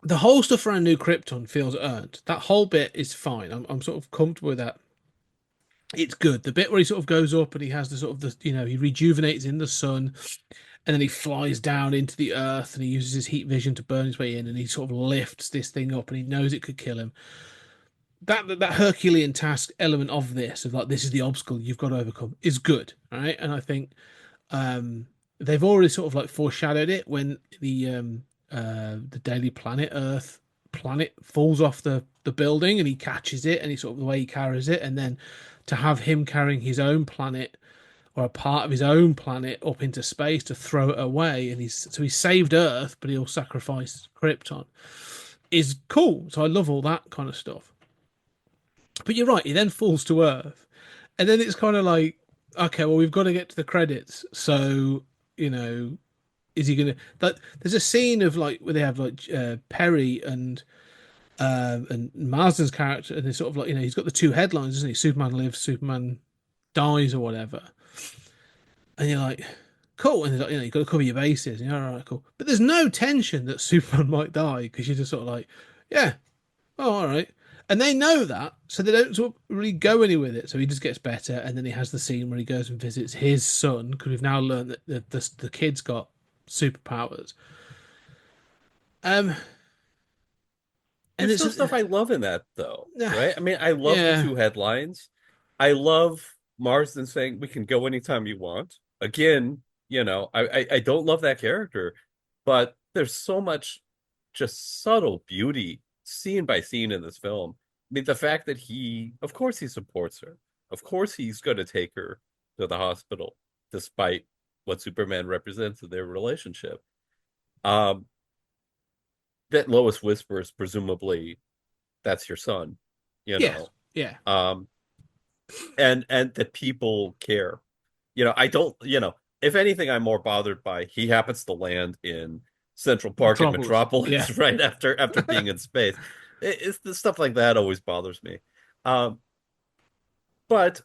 the whole stuff around New Krypton feels earned. That whole bit is fine. I'm sort of comfortable with that. It's good. The bit where he sort of goes up and he has the sort of he rejuvenates in the sun. And then he flies down into the earth and he uses his heat vision to burn his way in, and he sort of lifts this thing up and he knows it could kill him. That Herculean task element of this, of like, this is the obstacle you've got to overcome, is good. Right. And I think they've already sort of like foreshadowed it when the Daily Planet Earth planet falls off the building and he catches it, and he sort of the way he carries it, and then to have him carrying his own planet or a part of his own planet up into space to throw it away, and he saved Earth, but he'll sacrifice Krypton, is cool. So I love all that kind of stuff. But you're right, he then falls to Earth, and then it's kind of like, okay, well, we've got to get to the credits. So, is he gonna? There's a scene of like where they have like Perry and Marsden's character, and it's sort of like, he's got the two headlines, isn't he? Superman lives, Superman dies, or whatever. And you're like, cool. And like, you've got to cover your bases. And you're all right, cool. But there's no tension that Superman might die, because you're just sort of like, yeah, oh, all right. And they know that, so they don't sort of really go anywhere with it. So he just gets better, and then he has the scene where he goes and visits his son, because we've now learned that the kid's got superpowers. And there's still stuff I love in that, though, right? I mean, I love the two headlines. I love Marsden saying, we can go anytime you want. Again, I don't love that character, but there's so much just subtle beauty scene by scene in this film. I mean, the fact that of course he supports her. Of course he's going to take her to the hospital, despite what Superman represents in their relationship. Um, that Lois whispers, presumably, that's your son, you Yeah, know. yeah, Um, and that people care. I don't, if anything, I'm more bothered by he happens to land in Central Park at Metropolis. Yeah, Metropolis right after being in space. It's the stuff like that always bothers me. Um, but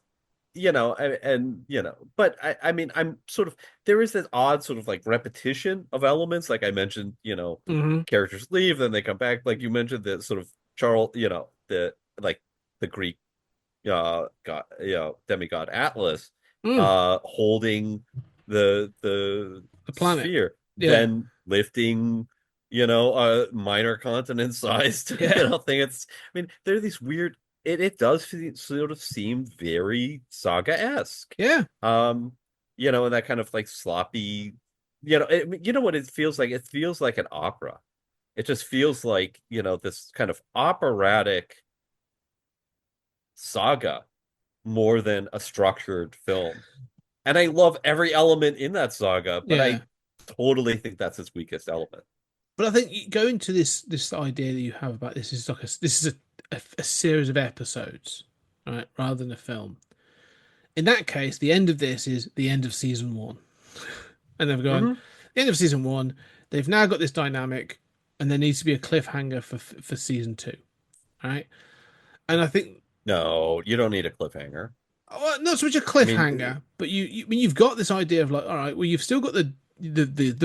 but I mean, I'm sort of there is this odd sort of like repetition of elements, like I mentioned, hmm characters leave, then they come back, like you mentioned, the sort of Charles, the like the Greek god, demigod Atlas, mm, holding the the planet. sphere, Yeah, then lifting, a minor continent sized, yeah, thing. I mean, there are these weird. It does sort of seem very saga-esque. yeah, And that kind of like sloppy, you know what it feels like? It feels like an opera. It just feels like, this kind of operatic saga more than a structured film. And I love every element in that saga, but yeah. I totally think that's its weakest element. But I think going to this idea that you have about this is like this is a series of episodes, right, rather than a film. In that case, the end of this is the end of season one, and they've gone Mm-hmm. the end of season one. They've now got this dynamic, and there needs to be a cliffhanger for season two, right? And I think No, you don't need a cliffhanger. well, not so much a I mean, cliffhanger, but I mean, you've got this idea of like, all right, well, you've still got the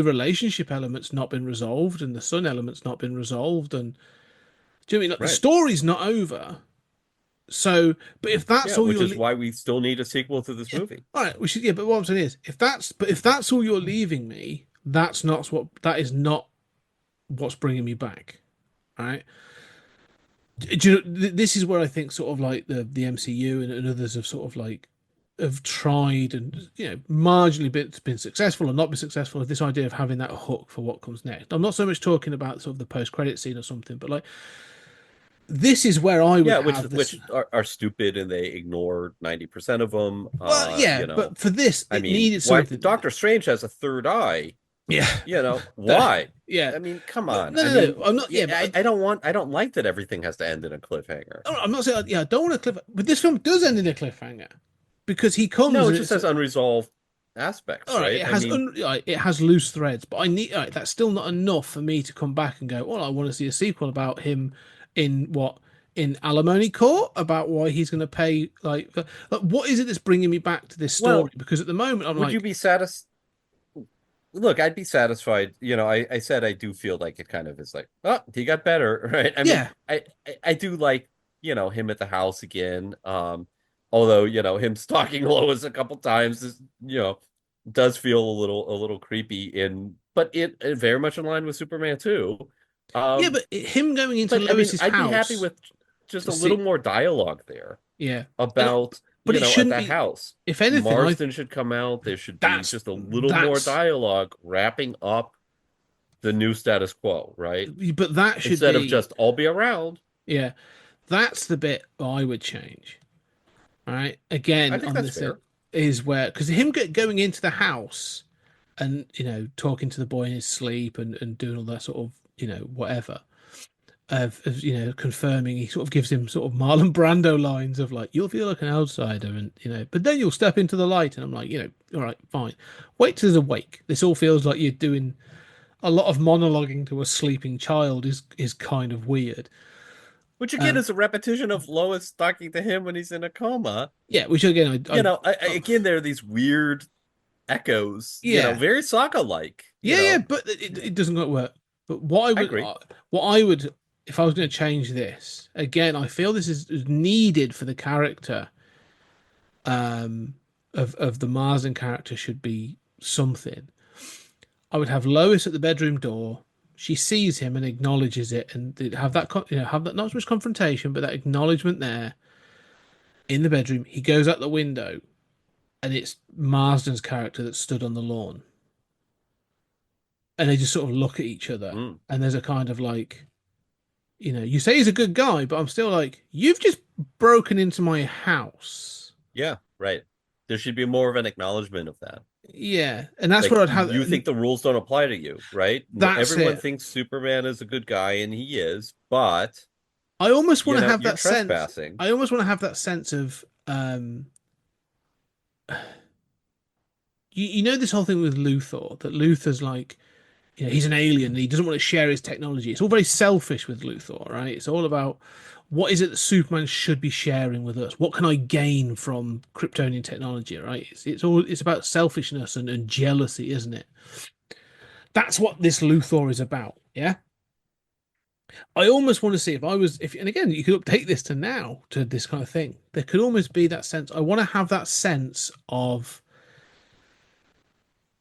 relationship element's not been resolved, and the son element's not been resolved, and do you know what I mean? Like the right. story's not over. So, but if that's Yeah, all which you're, is why we still need a sequel to this yeah, movie. all right, which is yeah. But what I'm saying is, if that's all you're leaving me, that is not what's bringing me back, right? Do you know, this is where I think sort of like the MCU and others have sort of like have tried and marginally been successful or not been successful with this idea of having that hook for what comes next. I'm not so much talking about sort of the post credit scene or something, but like this is where I would Yeah, which have this. which are stupid and they ignore 90% of them. Well, yeah, but for this, I it mean, needed why something. Doctor Strange has a third eye, Yeah, why? yeah. I mean, come Well, on. no, I no, mean, no. I'm not. yeah, Yeah, but I don't like that everything has to end in a cliffhanger. I'm not saying. Yeah, I don't want a cliff. But this film does end in a cliffhanger because he No, comes it and just it's has unresolved aspects, all right. right? I mean, It has loose threads, but I need. All right, that's still not enough for me to come back and go. Well, I want to see a sequel about him in what in alimony court about why he's going to pay like what is it that's bringing me back to this story? well, Because at the moment I'm would you like, be satisfied? Look, I'd be satisfied. I said I do feel like it kind of is like, oh, he got better, right? I mean, yeah, I do like, him at the house again. Although, him stalking Lois a couple times is, does feel a little creepy but it very much in line with Superman too. yeah, Um, but him going into but I mean, Lois's I'd be happy house with just to a little see, more dialogue there yeah, and, about, but it at shouldn't the be. house. If anything, I Marston should come out. There should be that's just a little more that's dialogue wrapping up the new status quo, right? but that should Instead of be just I'll be around. yeah, that's the bit I would change. All right, I again think on that's this fair. is where because him going into the house and talking to the boy in his sleep and doing all that sort of whatever of confirming he sort of gives him sort of Marlon Brando lines of like you'll feel like an outsider and but then you'll step into the light and I'm like all right fine wait till he's awake. This all feels like you're doing a lot of monologuing to a sleeping child is kind of weird. Which again Um, is a repetition of Lois talking to him when he's in a coma. yeah, which again Again, there are these weird echoes, yeah. very Saga-like, Yeah, but it doesn't quite work. But I agree. what I would, if I was going to change this again, I feel this is needed for the character. Of the Marsden character should be something. I would have Lois at the bedroom door. She sees him and acknowledges it, and have that have that not so much confrontation, but that acknowledgement there in the bedroom. He goes out the window, and it's Marsden's character that stood on the lawn. and they just sort of look at each other, Mm. and there's a kind of like, you say he's a good guy, but I'm still like, you've just broken into my house. Yeah, right. There should be more of an acknowledgement of that. Yeah, and that's Like, what I'd have. you think the rules don't apply to you, right? That's Everyone it. thinks Superman is a good guy, and he is, but I almost want to have you're that sense. trespassing. I almost want to have that sense of, you know, this whole thing with Luthor, that Luthor's like, he's an alien and he doesn't want to share his technology. It's all very selfish with Luthor, right? It's all about what is it that Superman should be sharing with us? What can I gain from Kryptonian technology, right? It's about selfishness and jealousy, isn't it? That's what this Luthor is about, yeah? I almost want to see and again, you could update this to now to this kind of thing. There could almost be that sense. I want to have that sense of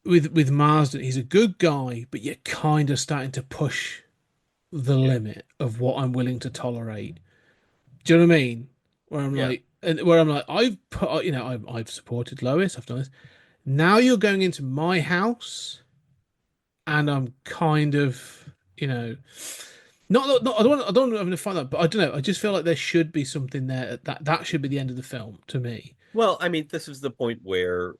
with Marsden, he's a good guy, but you're kind of starting to push the limit of what I'm willing to tolerate. Do you know what I mean? Where I'm like, I've put, I've supported Lois, I've done this. Now you're going into my house, and I'm kind of, not I don't want to find that, but I don't know. I just feel like there should be something there that should be the end of the film to me. Well, I mean, this is the point where,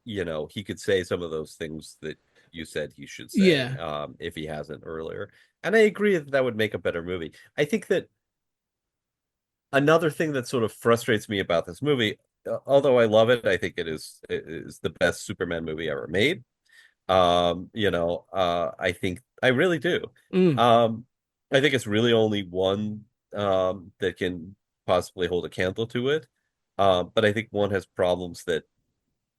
he could say some of those things that you said he should say, Yeah, if he hasn't earlier. And I agree that that would make a better movie. I think that another thing that sort of frustrates me about this movie, although I love it, I think it is the best Superman movie ever made. I think I really do. mm, I think it's really only one that can possibly hold a candle to it. But I think one has problems that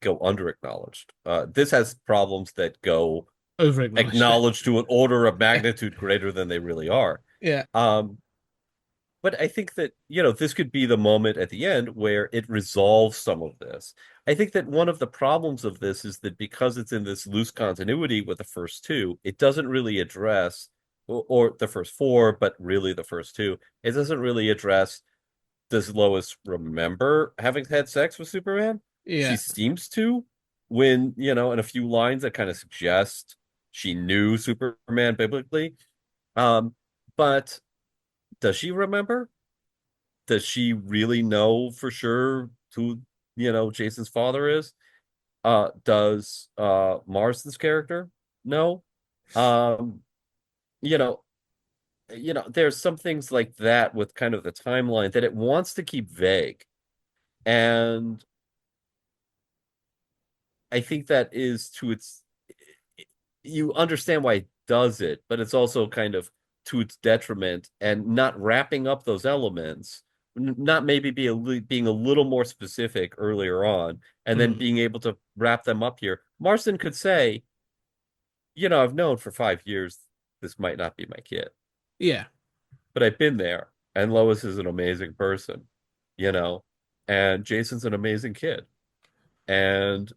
go under acknowledged. This has problems that go over acknowledged. acknowledged to an order of magnitude greater than they really are. Yeah, But I think that, this could be the moment at the end where it resolves some of this. I think that one of the problems of this is that because it's in this loose continuity with the first two, it doesn't really address, or the first four, but really the first two, it doesn't really address, does Lois remember having had sex with Superman? She yeah. seems to, when, in a few lines that kind of suggest she knew Superman biblically. But does she remember? Does she really know for sure who, Jason's father is? Does Marston's character know? Um, you know, there's some things like that with kind of the timeline that it wants to keep vague. And I think that is you understand why it does it, but it's also kind of to its detriment, and not wrapping up those elements, not maybe being a little more specific earlier on, and then being able to wrap them up here. Marston could say, I've known for 5 years this might not be my kid. Yeah. But I've been there, and Lois is an amazing person, and Jason's an amazing kid. And,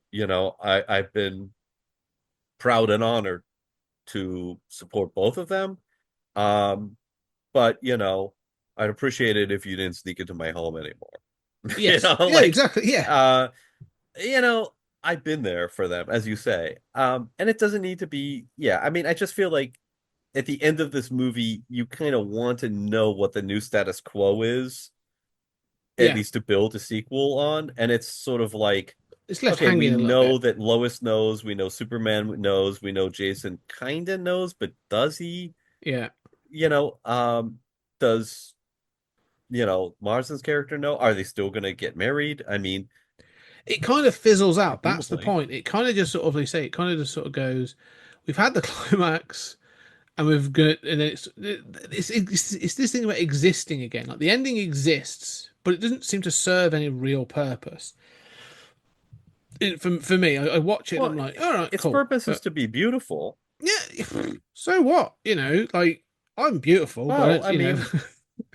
I've been proud and honored to support both of them. But I'd appreciate it if you didn't sneak into my home anymore. Yes. Yeah, exactly. Yeah. I've been there for them, as you say. And it doesn't need to be, yeah. I mean, I just feel like at the end of this movie, you kind of want to know what the new status quo is, at least to build a sequel on. And it's sort of like, it's left okay, we hanging a little know bit. that Lois knows, we know Superman knows, we know Jason kind of knows, but does he? Yeah. Does Marsden's character know? Are they still gonna get married? I mean, it kind of fizzles out. That's the presumably. point. It kind of just sort of, they say, it kind of just sort of goes, we've had the climax, and we've got, and then it's this thing about existing again. Like the ending exists, but it doesn't seem to serve any real purpose. For me, I watch it and I'm like, all right, its cool. purpose is to be beautiful. Yeah, so what? Like I'm beautiful, Well, but I mean, no,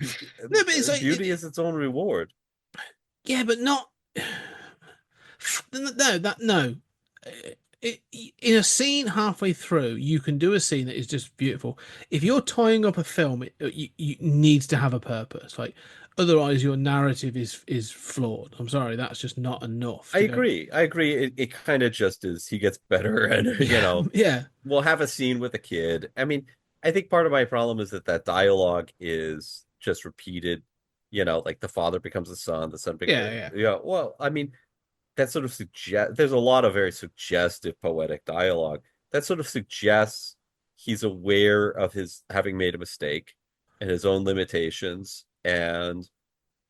but it's like beauty is its own reward. Yeah, but not. No. In a scene halfway through, you can do a scene that is just beautiful. If you're tying up a film, it needs to have a purpose. Like otherwise your narrative is flawed. I'm sorry, that's just not enough I to go. agree. I agree. It kind of just is. He gets better, and Yeah, yeah, we'll have a scene with a kid. I mean, I think part of my problem is that dialogue is just repeated. Like the father becomes the son, the son becomes. yeah, yeah, Yeah. Well, I mean, that sort of there's a lot of very suggestive poetic dialogue that sort of suggests he's aware of his having made a mistake and his own limitations and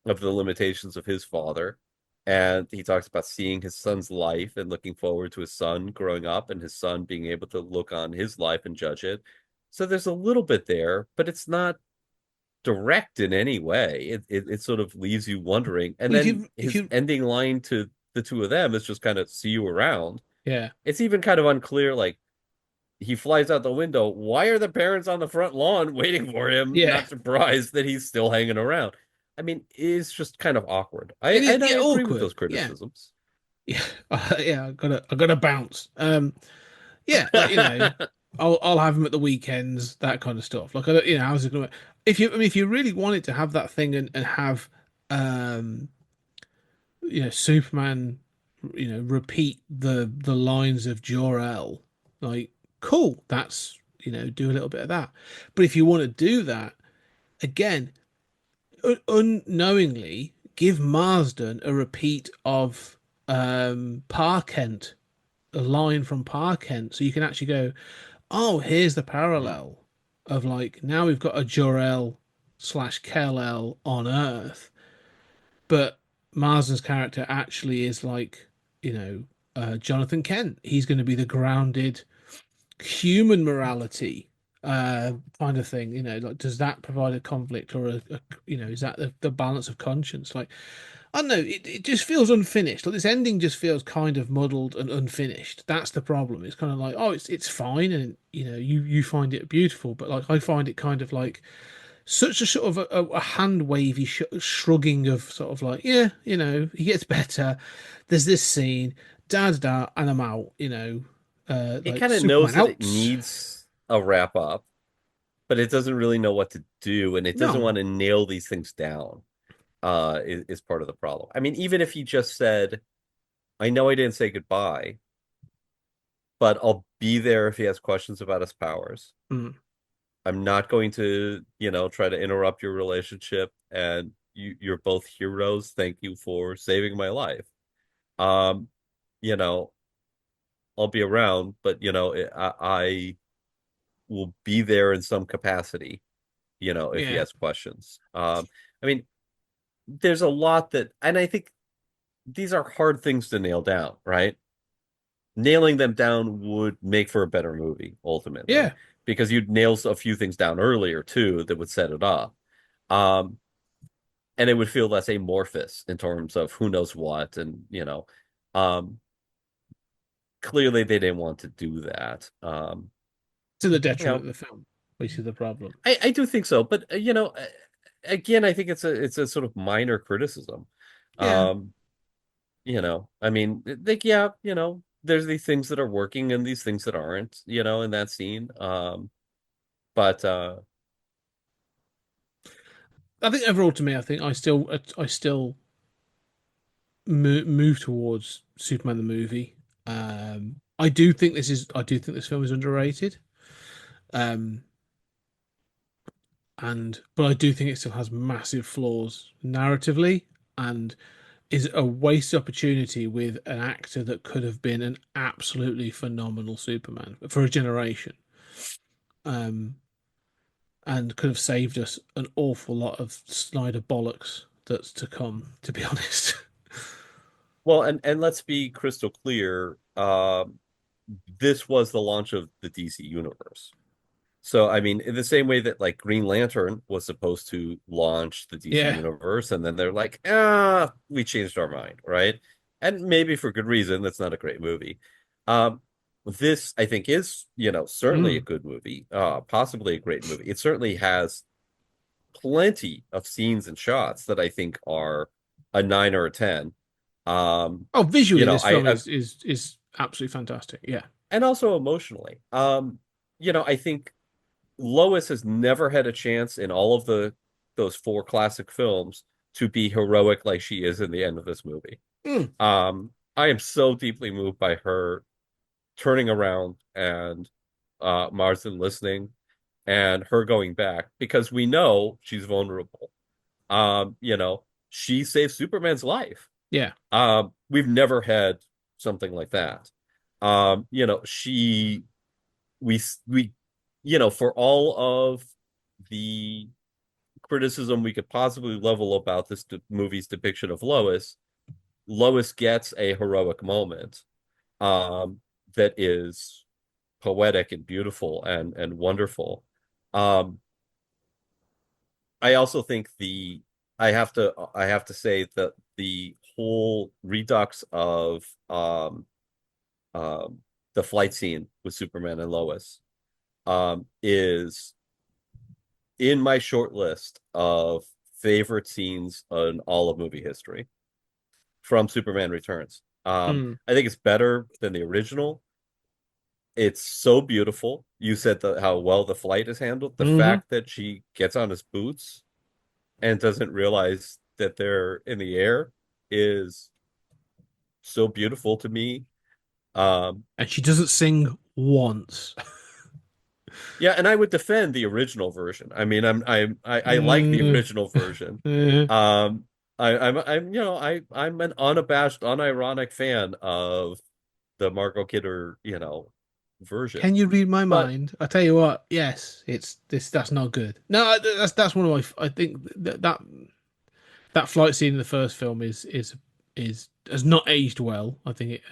of the limitations of his father. And he talks about seeing his son's life and looking forward to his son growing up and his son being able to look on his life and judge it. So there's a little bit there, but it's not direct in any way. It sort of leaves you wondering. And well, then if his you, ending line to the two of them is just kind of see you around. yeah, It's even kind of unclear, like he flies out the window. Why are the parents on the front lawn waiting for him, yeah, not surprised that he's still hanging around? I mean, it's just kind of awkward. it is, And I yeah, agree with awkward, those yeah, criticisms. yeah, yeah. I gotta bounce. Yeah, like I'll have them at the weekends, that kind of stuff. Like I was gonna, if you really wanted to have that thing and have, um, Superman, repeat the lines of Jor-El, like cool, that's do a little bit of that. But if you want to do that again, unknowingly give Marsden a repeat of Pa Kent, a line from Pa Kent, so you can actually go, oh, here's the parallel of like now we've got a Jor-El slash Kal-El on Earth, but Marsden's character actually is like, Jonathan Kent. He's going to be the grounded human morality kind of thing. Like does that provide a conflict or is that the balance of conscience? Like I don't know, it just feels unfinished. Like this ending just feels kind of muddled and unfinished. That's the problem. It's kind of like, oh, it's fine, and you find it beautiful, but like I find it kind of like such a sort of a hand wavy shrugging of sort of like, yeah, he gets better. There's this scene, da da da, and I'm out. It Like kind of knows Superman that it outs. needs a wrap up, but it doesn't really know what to do, and it doesn't No. want to nail these things down. Is part of the problem. I mean, even if he just said, "I know I didn't say goodbye, but I'll be there if he has questions about his powers. Mm. I'm not going to, try to interrupt your relationship, and you're both heroes. Thank you for saving my life. Um, you know, I'll be around, but I will be there in some capacity, if he Yeah. has questions. I mean, there's a lot and I think these are hard things to nail down, right? Nailing them down would make for a better movie ultimately, Yeah. because you'd nail a few things down earlier too that would set it up. Um, and it would feel less amorphous in terms of who knows what, and um, clearly they didn't want to do that. To the You detriment know, of the film, which is the problem. I do think so, but again, I think it's a sort of minor criticism. Yeah. Um, I mean, like, yeah, there's these things that are working and these things that aren't, in that scene. But I think overall, to me, I think I still move towards Superman the movie. I do think this film is underrated. Um, but I do think it still has massive flaws narratively, and is a wasted opportunity with an actor that could have been an absolutely phenomenal Superman for a generation. Um, and could have saved us an awful lot of Snyder bollocks that's to come, to be honest. well, and let's be crystal clear. This was the launch of the DC universe. So, I mean, in the same way that like Green Lantern was supposed to launch the DC Yeah. universe, and then they're like, we changed our mind, right? And maybe for good reason. That's not a great movie. Um, this I think is, certainly a Mm. good movie, possibly a great movie. It certainly has plenty of scenes and shots that I think are a 9 or a 10. Oh, visually, this I film is absolutely fantastic. Yeah. and also emotionally. I think Lois has never had a chance in all of those four classic films to be heroic like she is in the end of this movie. Mm. I am so deeply moved by her turning around and Marsden listening and her going back because we know she's vulnerable. You know, she saved Superman's life. Yeah. We've never had something like that. You know, we, you know, for all of the criticism we could possibly level about this movie's depiction of Lois, Lois gets a heroic moment that is poetic and beautiful and wonderful. Um, I also think I have to say that the whole redux of the flight scene with Superman and Lois is in my short list of favorite scenes in all of movie history from Superman Returns. Mm. I think it's better than the original. It's so beautiful. You said how well the flight is handled. The Hmm. fact that she gets on his boots and doesn't realize that they're in the air is so beautiful to me. Um, And she doesn't sing once. yeah, and I would defend the original version. I mean, I like the Mm. original version. Eh. Um, I'm you know I'm an unabashed, unironic fan of the Margot Kidder, you know, version. Can you read my But mind? I tell you what, yes, it's this. That's not good. No, that's one of my. I think that flight scene in the first film is has not aged well. I think it's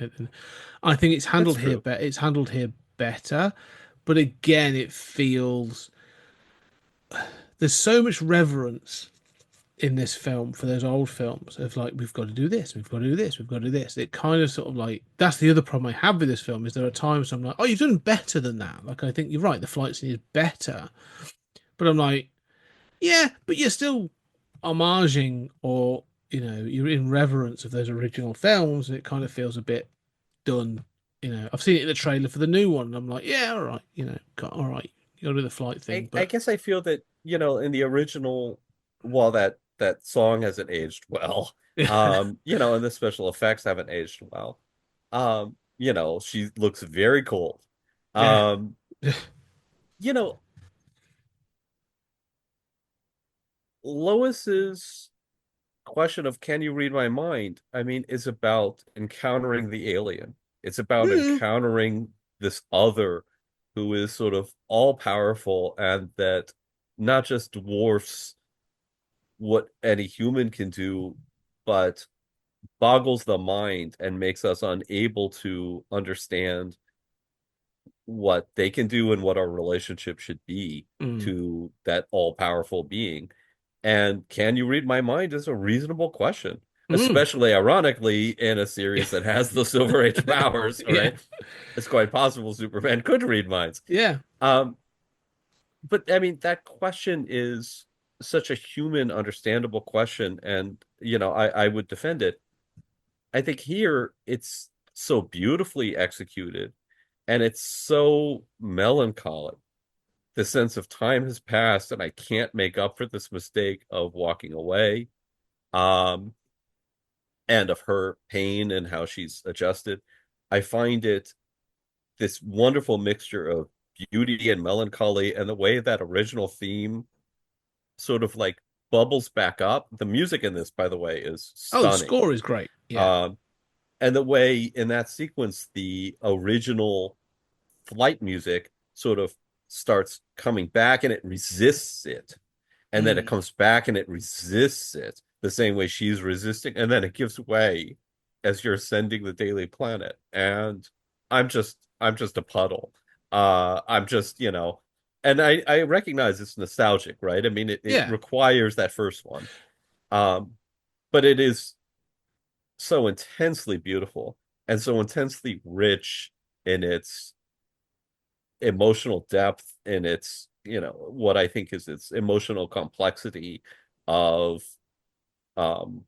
that's handled here true. better. It's handled here better, but again, it feels there's so much reverence in this film for those old films of like we've got to do this, we've got to do this, we've got to do this. It kind of sort of like that's the other problem I have with this film is there are times I'm like, oh, you've done better than that. Like I think you're right, the flight scene is better, but I'm like, yeah, but you're still homaging or you're in reverence of those original films, and it kind of feels a bit done. I've seen it in the trailer for the new one, and I'm like, yeah, all right, all right, you got to do the flight thing, I but guess I feel that, you know, in the original, while that song hasn't aged well, you know, and the special effects haven't aged well. You know, she looks very cold. yeah, Um, you know, Lois's question of can you read my mind, I mean, is about encountering the alien. It's about mm, encountering this other who is sort of all powerful and that not just dwarfs what any human can do, but boggles the mind and makes us unable to understand what they can do and what our relationship should be mm, to that all-powerful being. And can you read my mind is a reasonable question, mm. especially ironically in a series that has the Silver Age powers, all Yeah, right? It's quite possible Superman could read minds. yeah, Um, but I mean, that question is such a human, understandable question, and you know, I would defend it. I think here it's so beautifully executed, and it's so melancholic. The sense of time has passed, and I can't make up for this mistake of walking away, um, and of her pain and how she's adjusted. I find it this wonderful mixture of beauty and melancholy, and the way that original theme sort of like bubbles back up. The music in this, by the way, is oh, the stunning. score is great. Yeah. Um, and the way in that sequence, the original flight music sort of starts coming back and it resists it. And then it Mm. comes back and it resists it the same way she's resisting. And then it gives way as you're ascending the Daily Planet. And I'm just a puddle. I'm just, you know, and I recognize it's nostalgic, right? I mean, it Yeah. requires that first one. Um, but it is so intensely beautiful and so intensely rich in its emotional depth, in its, you know, what I think is its emotional complexity of um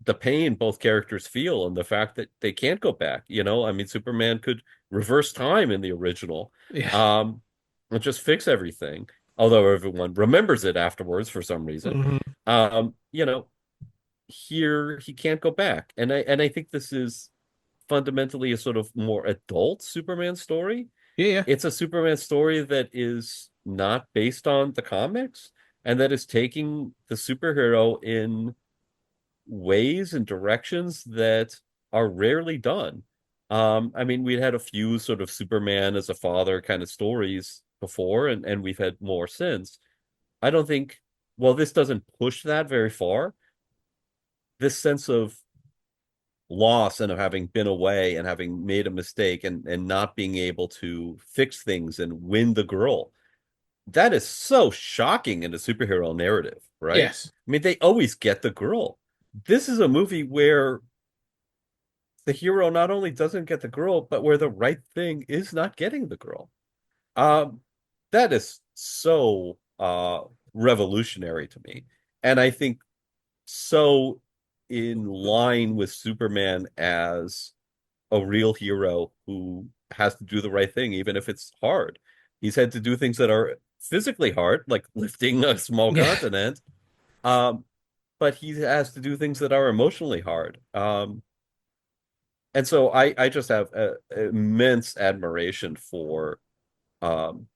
the pain both characters feel and the fact that they can't go back. You know, I mean, Superman could reverse time in the original, Yeah. um and just fix everything, although everyone remembers it afterwards for some reason. Hmm. You know, here he can't go back. And I think this is fundamentally a sort of more adult Superman story. Yeah, yeah. It's a Superman story that is not based on the comics and that is taking the superhero in ways and directions that are rarely done. I mean, we'd had a few sort of Superman as a father kind of stories before, and we've had more since. I don't think, well, this doesn't push that very far. This sense of loss and of having been away and having made a mistake and not being able to fix things and win the girl. That is so shocking in a superhero narrative, right? Yes. I mean, they always get the girl. This is a movie where the hero not only doesn't get the girl, but where the right thing is not getting the girl. Um, that is so revolutionary to me. And I think so in line with Superman as a real hero who has to do the right thing, even if it's hard. He's had to do things that are physically hard, like lifting a small Yeah. continent. Um, but he has to do things that are emotionally hard. And so I just have immense admiration for um,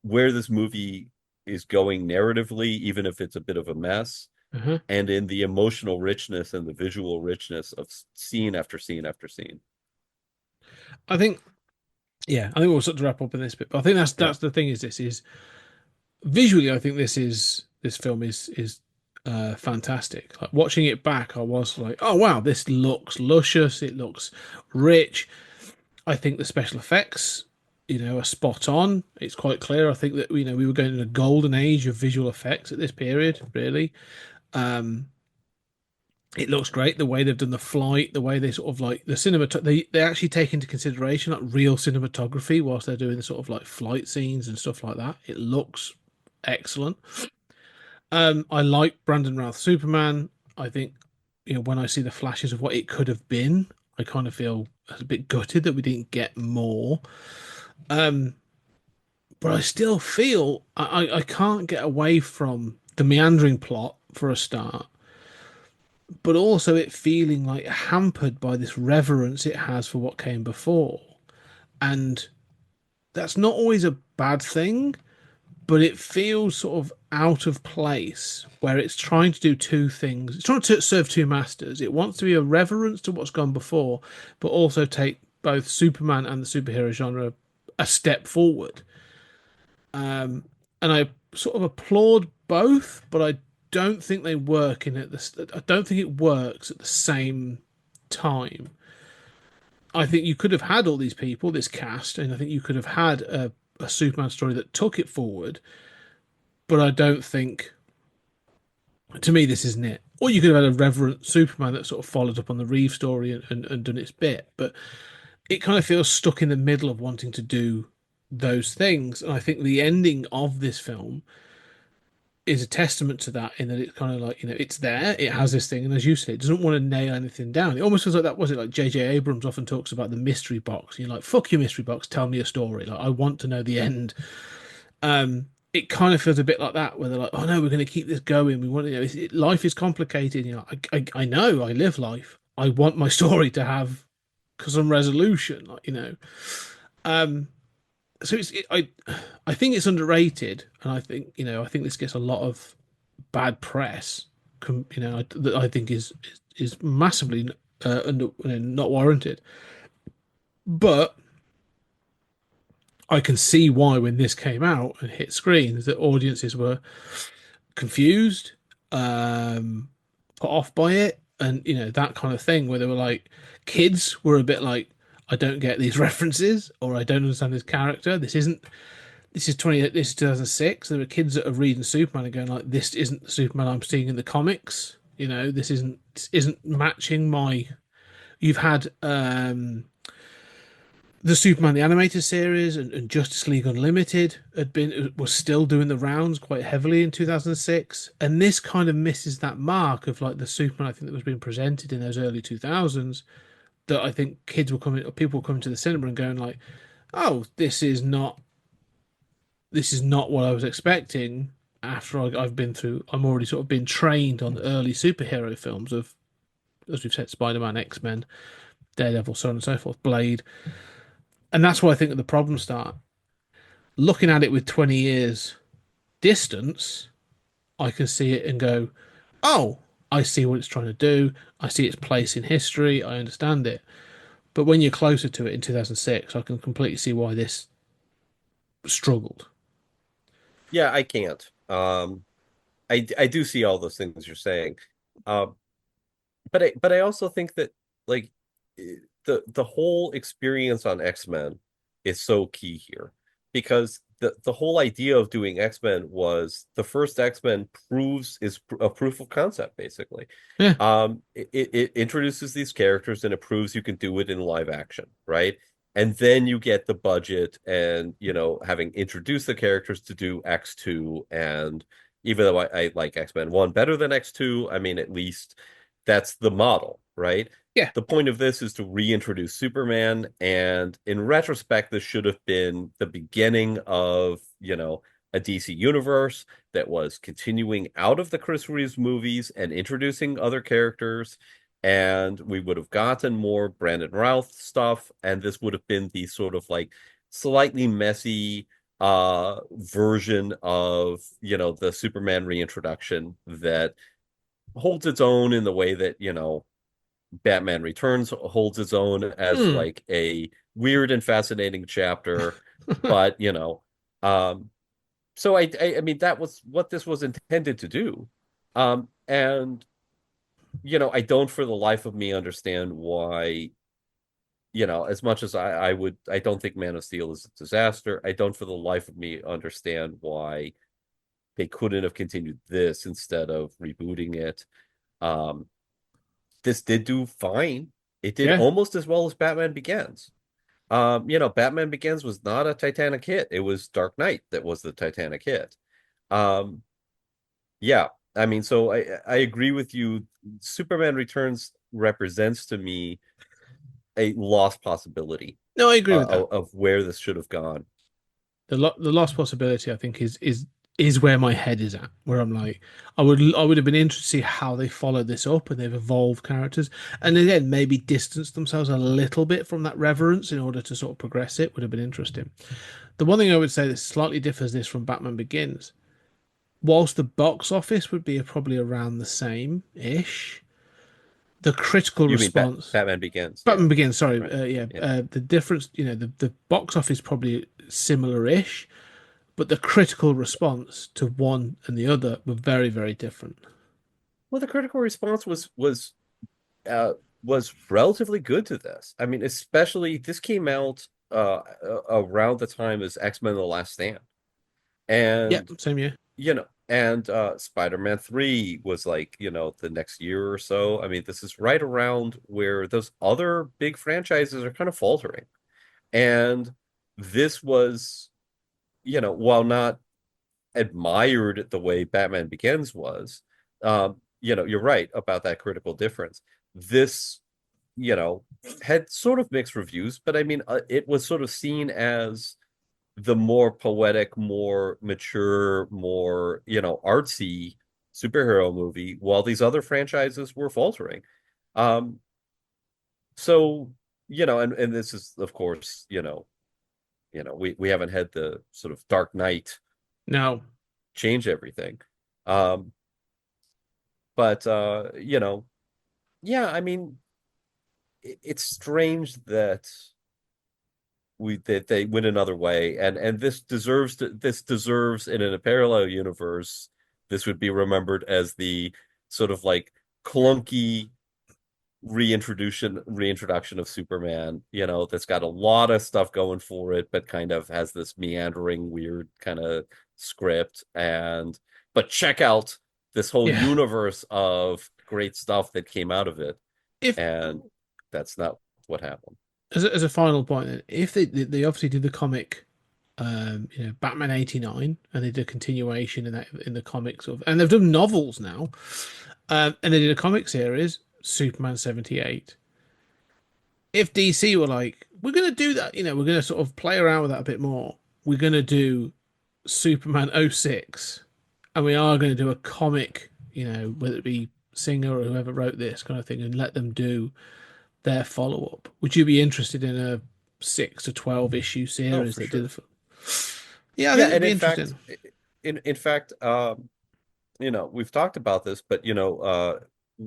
where this movie is going narratively, even if it's a bit of a mess, Uh-huh. and in the emotional richness and the visual richness of scene after scene after scene. I think, yeah, I think we'll sort of wrap up in this bit, but I think that's Yeah. that's the thing is this is visually, I think this film is fantastic. Like watching it back, I was like, oh wow, this looks luscious, it looks rich. I think the special effects, are spot on. It's quite clear. I think that we were going in a golden age of visual effects at this period, really. Um, it looks great the way they've done the flight, the way they sort of like the cinema. They actually take into consideration like real cinematography whilst they're doing the sort of like flight scenes and stuff like that. It looks excellent. I like Brandon Routh Superman. I think when I see the flashes of what it could have been, I kind of feel a bit gutted that we didn't get more. Um, but I still feel I can't get away from the meandering plot for a start, but also it feeling like hampered by this reverence it has for what came before. And that's not always a bad thing, but it feels sort of out of place where it's trying to do two things. It's trying to serve two masters. It wants to be a reverence to what's gone before, but also take both Superman and the superhero genre a step forward. And I sort of applaud both, but I don't think they work in it. I don't think it works at the same time. I think you could have had all these people, this cast, and I think you could have had a Superman story that took it forward. But I don't think, to me, this isn't it. Or you could have had a reverent Superman that sort of followed up on the Reeve story and done its bit. But it kind of feels stuck in the middle of wanting to do those things. And I think the ending of this film is a testament to that in that it's kind of like, it's there, it has this thing, and as you said, it doesn't want to nail anything down. It almost feels like that, was it like J.J. Abrams often talks about the mystery box. You're like, fuck your mystery box, tell me a story. Like, I want to know the end. It kind of feels a bit like that, where they're like, oh no, we're going to keep this going. We want life is complicated. I know, I live life. I want my story to have some resolution, Um, so I think it's underrated, and I think this gets a lot of bad press. That I think is massively not warranted. But I can see why when this came out and hit screens, that audiences were confused, put off by it, and that kind of thing, where they were like, kids were a bit like, I don't get these references, or I don't understand this character. This is 2006. There were kids that are reading Superman and going like, this isn't the Superman I'm seeing in the comics. This isn't matching my. You've had the Superman the animated series and Justice League Unlimited was still doing the rounds quite heavily in 2006, and this kind of misses that mark of like the Superman I think that was being presented in those early 2000s. That I think people were coming to the cinema and going like, oh, this is not what I was expecting. after I've been through, I'm already sort of been trained on the early superhero films of, as we've said, Spider-Man, X-Men, Daredevil, so on and so forth, Blade. And that's why I think that the problems start. Looking at it with 20 years distance, I can see it and go, oh, I see what it's trying to do. I see its place in history. I understand it. But when you're closer to it in 2006, I can completely see why this struggled. Yeah, I can't. I do see all those things you're saying. Um, but I also think that like the whole experience on X-Men is so key here because the whole idea of doing X-Men was the first X-Men proves is a proof of concept basically. Yeah, It introduces these characters and it proves you can do it in live action, right? And then you get the budget and having introduced the characters to do X2 and even though I like X-Men 1 better than X2, I mean at least that's the model, right? yeah, The point of this is to reintroduce Superman, and in retrospect, this should have been the beginning of, a DC universe that was continuing out of the Chris Reeves movies and introducing other characters, and we would have gotten more Brandon Routh stuff, and this would have been the sort of like slightly messy version of, the Superman reintroduction that holds its own in the way that, Batman Returns holds its own as mm, like a weird and fascinating chapter. But, so I mean, that was what this was intended to do. And, I don't for the life of me understand why, as much as I don't think Man of Steel is a disaster. I don't for the life of me understand why they couldn't have continued this instead of rebooting it. Um, this did do fine. It did yeah. almost as well as Batman Begins. Batman Begins was not a Titanic hit. It was Dark Knight that was the Titanic hit. Um, yeah, I mean, so I agree with you. Superman Returns represents to me a lost possibility No, I agree with that. of where this should have gone. The lost possibility, I think, is where my head is at. Where I'm like, I would have been interested to see how they followed this up and they've evolved characters, and again maybe distance themselves a little bit from that reverence in order to sort of progress it. Would have been interesting. The one thing I would say that slightly differs this from Batman Begins, whilst the box office would be probably around the same ish, the critical You mean response. Batman Begins? Yeah, Batman Begins, sorry, right. yeah, Yeah. the difference, the box office probably similar-ish, but the critical response to one and the other were very, very different. Well, the critical response uh, was relatively good to this. I mean, especially this came out around the time as X-Men: The Last Stand, Yeah, and same year. and Spider-Man 3 was like the next year or so. I mean, this is right around where those other big franchises are kind of faltering, and this was while not admired the way Batman Begins was, you're right about that critical difference. This, had sort of mixed reviews, but I mean, it was sort of seen as the more poetic, more mature, more, artsy superhero movie, while these other franchises were faltering. Um, so, and this is, of course, we haven't had the sort of Dark Knight No, change everything. Um, but yeah, I mean, it's strange that they went another way, and this deserves in a parallel universe, this would be remembered as the sort of like clunky reintroduction of Superman, that's got a lot of stuff going for it, but kind of has this meandering, weird kind of script. But check out this whole yeah. universe of great stuff that came out of it. If And that's not what happened. as a final point, if they obviously did the comic, Batman '89, and they did a continuation in the comics of, and they've done novels now, and they did a comic series, Superman '78. If DC were like, we're going to do that, we're going to sort of play around with that a bit more. We're going to do Superman '06, and we are going to do a comic, whether it be Singer or whoever wrote this kind of thing, and let them do their follow up. Would you be interested in a 6 to 12 issue series for that sure. did the? Yeah, I Yeah, think it'd and be in fact, interesting. in fact, we've talked about this, but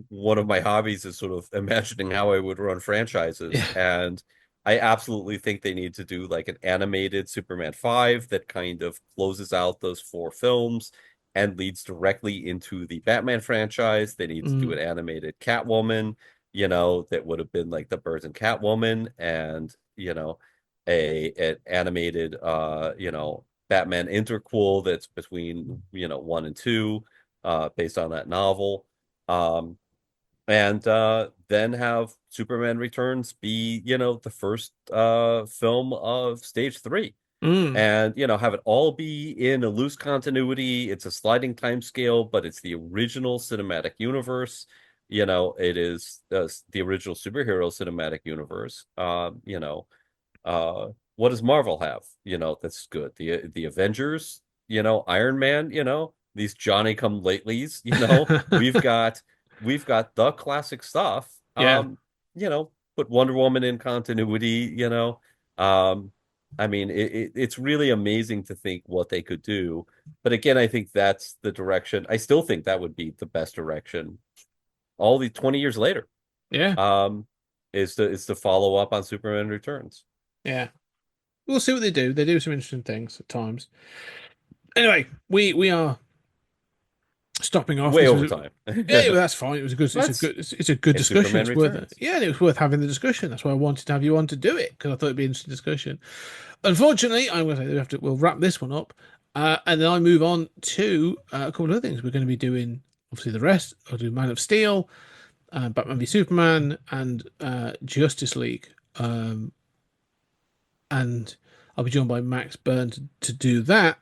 one of my hobbies is sort of imagining how I would run franchises, Yeah. and I absolutely think they need to do like an animated Superman 5 that kind of closes out those 4 films and leads directly into the Batman franchise. They need to do Mm. an animated Catwoman, that would have been like the Burton Catwoman, and a an animated Batman interquel that's between 1 and 2, based on that novel. And then have Superman Returns be, the first film of stage 3. Mm. And, have it all be in a loose continuity. It's a sliding time scale, but it's the original cinematic universe. It is the original superhero cinematic universe. What does Marvel have? That's good. The Avengers, Iron Man, these Johnny come latelys, we've got the classic stuff. Yeah. Put Wonder Woman in continuity, Um, I mean, it's really amazing to think what they could do. But again, I think that's the direction. I still think that would be the best direction. All the 20 years later, Yeah. um, is to follow up on Superman Returns. Yeah. We'll see what they do. They do some interesting things at times. Anyway, we are stopping off. Way This over was time. yeah, well, that's fine. It was a good. That's It's a good it's discussion. Superman It's worth it. Returns. Yeah, and it was worth having the discussion. That's why I wanted to have you on to do it because I thought it'd be an interesting discussion. Unfortunately, I'm going to say we'll wrap this one up, and then I move on to a couple of other things. We're going to be doing obviously the rest. I'll do Man of Steel, Batman v Superman, and Justice League. And I'll be joined by Max Byrne to do that.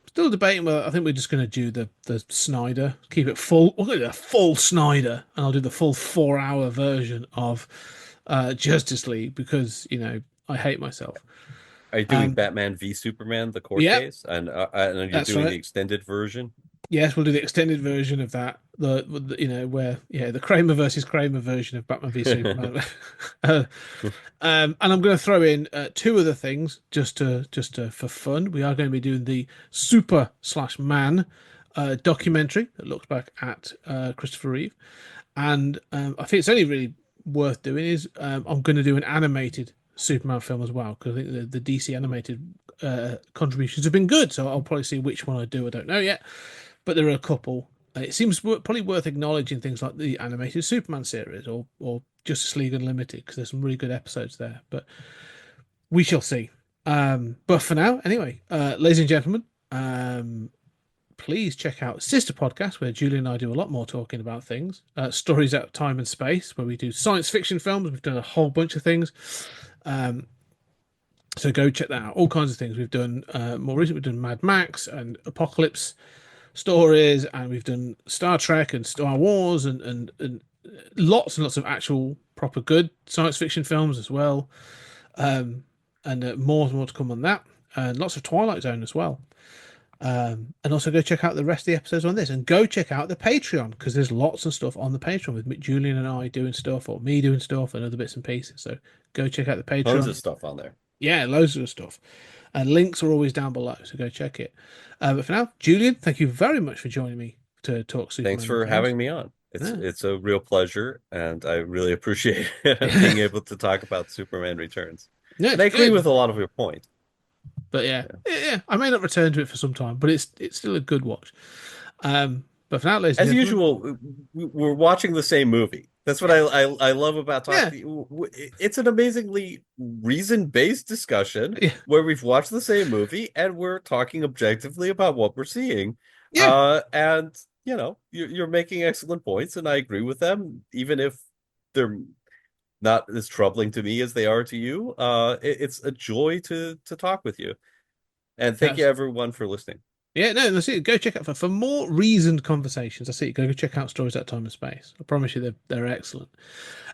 Still debating whether I think we're just going to do the Snyder, keep it full. We're going to do a full Snyder, and I'll do the full 4 hour version of Justice League because I hate myself. Are you doing Batman v Superman, the court Yeah, case, and you're that's doing the right. extended version? Yes, we'll do the extended version of that. Where the Kramer versus Kramer version of Batman v Superman. And I'm going to throw in 2 other things just to for fun. We are going to be doing the Super/Man documentary that looks back at Christopher Reeve, and I think it's only really worth doing is I'm going to do an animated Superman film as well because I think the DC animated contributions have been good. So I'll probably see which one I do. I don't know yet, but there are a couple. It seems probably worth acknowledging things like the animated Superman series or Justice League Unlimited because there's some really good episodes there. But we shall see. But for now, anyway, ladies and gentlemen, please check out Sister Podcast where Julie and I do a lot more talking about things. Stories Out of Time and Space where we do science fiction films. We've done a whole bunch of things. So go check that out. All kinds of things we've done. More recently, we've done Mad Max and Apocalypse stories, and we've done Star Trek and Star Wars and lots and lots of actual proper good science fiction films as well. And more and more to come on that. And lots of Twilight Zone as well. And also go check out the rest of the episodes on this, and go check out the Patreon because there's lots of stuff on the Patreon with Julian and I doing stuff, or me doing stuff, and other bits and pieces. So go check out the Patreon. Tons of stuff on there. Yeah, loads of stuff. And links are always down below, so go check it. But for now, Julian, thank you very much for joining me to talk Superman. Thanks for having me on. It's a real pleasure, and I really appreciate being able to talk about Superman Returns. Yeah, and I agree with a lot of your points. But yeah, I may not return to it for some time, but it's still a good watch. But for now, ladies and As gentlemen, usual, we're watching the same movie. That's what I love about talking. Yeah. It's an amazingly reason-based discussion where we've watched the same movie and we're talking objectively about what we're seeing. Yeah. And you're making excellent points, and I agree with them, even if they're not as troubling to me as they are to you. It's a joy to talk with you. And thank you everyone for listening. Yeah, no, that's it. Go check out for more reasoned conversations. That's it. Go check out Stories Out of Time and Space. I promise you they're excellent.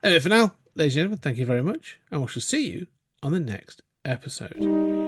Anyway, for now, ladies and gentlemen, thank you very much, and we shall see you on the next episode.